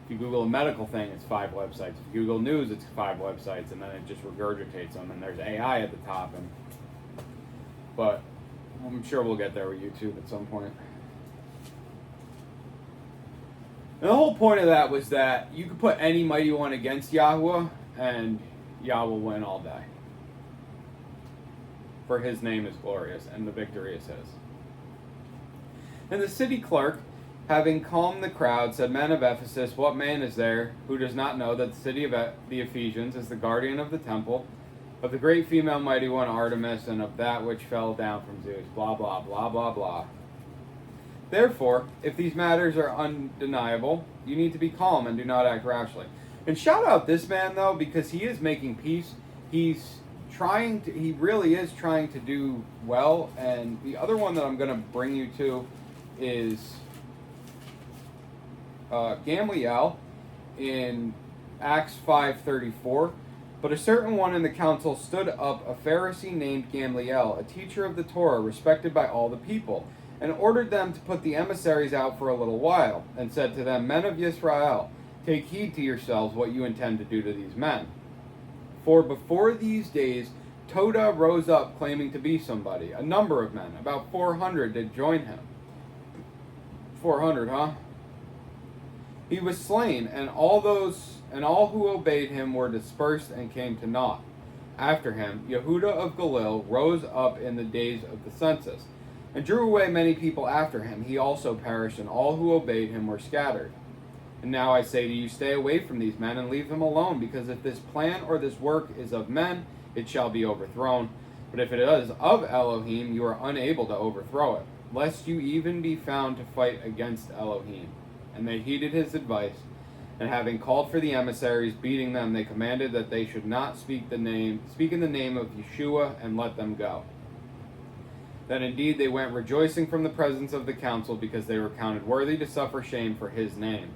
If you Google a medical thing, it's 5 websites. If you Google news, it's 5 websites, and then it just regurgitates them, and there's AI at the top. But I'm sure we'll get there with YouTube at some point. And the whole point of that was that you could put any mighty one against Yahweh, and Yah will win all day. For his name is glorious, and the victory is his. And the city clerk, having calmed the crowd, said, Men of Ephesus, what man is there who does not know that the city of the Ephesians is the guardian of the temple, of the great female mighty one Artemis, and of that which fell down from Zeus? Blah, blah, blah, blah, blah. Therefore, if these matters are undeniable, you need to be calm and do not act rashly. And shout out this man, though, because he is making peace. He really is trying to do well. And the other one that I'm going to bring you to is Gamaliel in Acts 5:34. But a certain one in the council stood up, a Pharisee named Gamaliel, a teacher of the Torah, respected by all the people, and ordered them to put the emissaries out for a little while, and said to them, Men of Israel, take heed to yourselves what you intend to do to these men. For before these days, Toda rose up claiming to be somebody. A number of men, about 400, did join him. 400, huh? He was slain, and all who obeyed him were dispersed and came to naught. After him, Yehuda of Galil rose up in the days of the census, and drew away many people after him. He also perished, and all who obeyed him were scattered. And now I say to you, stay away from these men and leave them alone, because if this plan or this work is of men, it shall be overthrown. But if it is of Elohim, you are unable to overthrow it, lest you even be found to fight against Elohim. And they heeded his advice, and having called for the emissaries, beating them, they commanded that they should not speak in the name of Yeshua, and let them go. Then indeed they went rejoicing from the presence of the council, because they were counted worthy to suffer shame for his name.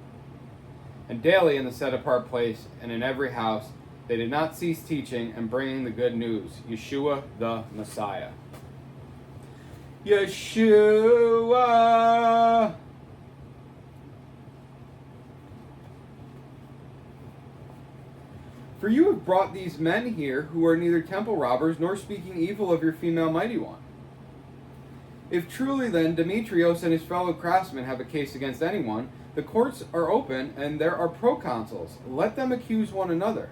And daily in the set-apart place, and in every house, they did not cease teaching and bringing the good news, Yeshua the Messiah. Yeshua! For you have brought these men here, who are neither temple robbers, nor speaking evil of your female mighty one. If truly then Demetrios and his fellow craftsmen have a case against anyone, the courts are open, and there are proconsuls. Let them accuse one another.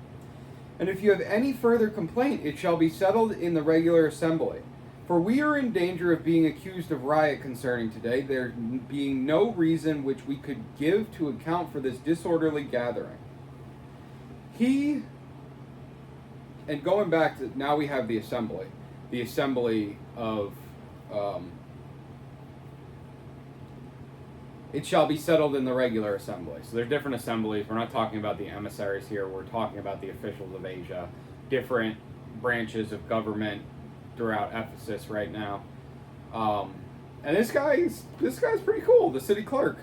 And if you have any further complaint, it shall be settled in the regular assembly. For we are in danger of being accused of riot concerning today, there being no reason which we could give to account for this disorderly gathering. And going back to, now we have the assembly of, it shall be settled in the regular assembly. So there's different assemblies. We're not talking about the emissaries here. We're talking about the officials of Asia, different branches of government throughout Ephesus right now. And this guy's pretty cool, the city clerk.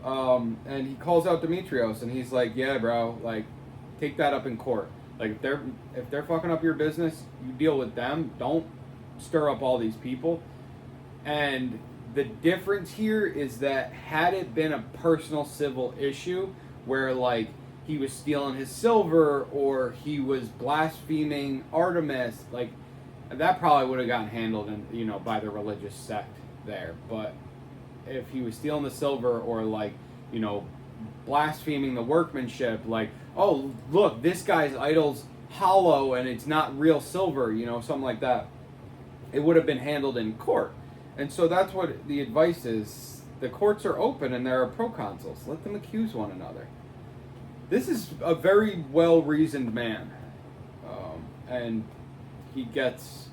And he calls out Demetrios, and he's like, yeah, bro, like, take that up in court. Like, if they're fucking up your business, you deal with them. Don't stir up all these people. And the difference here is that had it been a personal civil issue where, like, he was stealing his silver or he was blaspheming Artemis, like, that probably would have gotten handled by the religious sect there. But if he was stealing the silver or, like, blaspheming the workmanship, like, oh, look, this guy's idol's hollow and it's not real silver, something like that, it would have been handled in court. And so that's what the advice is. The courts are open and there are proconsuls. Let them accuse one another. This is a very well-reasoned man. And he gets,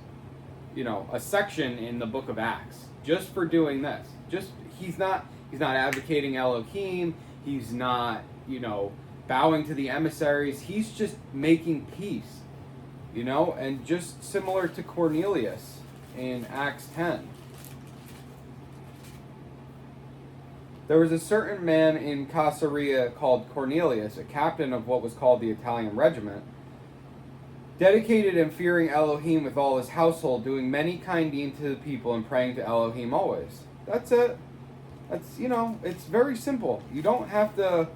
a section in the book of Acts just for doing this. He's not advocating Elohim. He's not, bowing to the emissaries. He's just making peace, and just similar to Cornelius in Acts 10. There was a certain man in Caesarea called Cornelius, a captain of what was called the Italian regiment, dedicated and fearing Elohim with all his household, doing many kind deeds to the people and praying to Elohim always. That's it. That's, it's very simple. You don't have to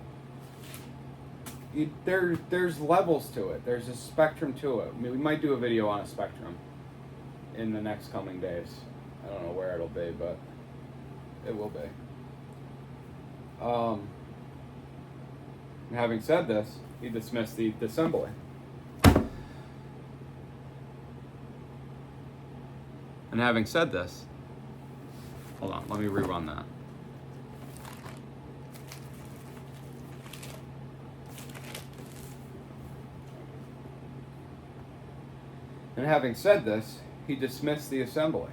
there's levels to it. There's a spectrum to it. I mean, we might do a video on a spectrum in the next coming days. I don't know where it'll be, but it will be. Having said this, he dismissed the assembly. And having said this, hold on, let me rerun that. And having said this, he dismissed the assembly.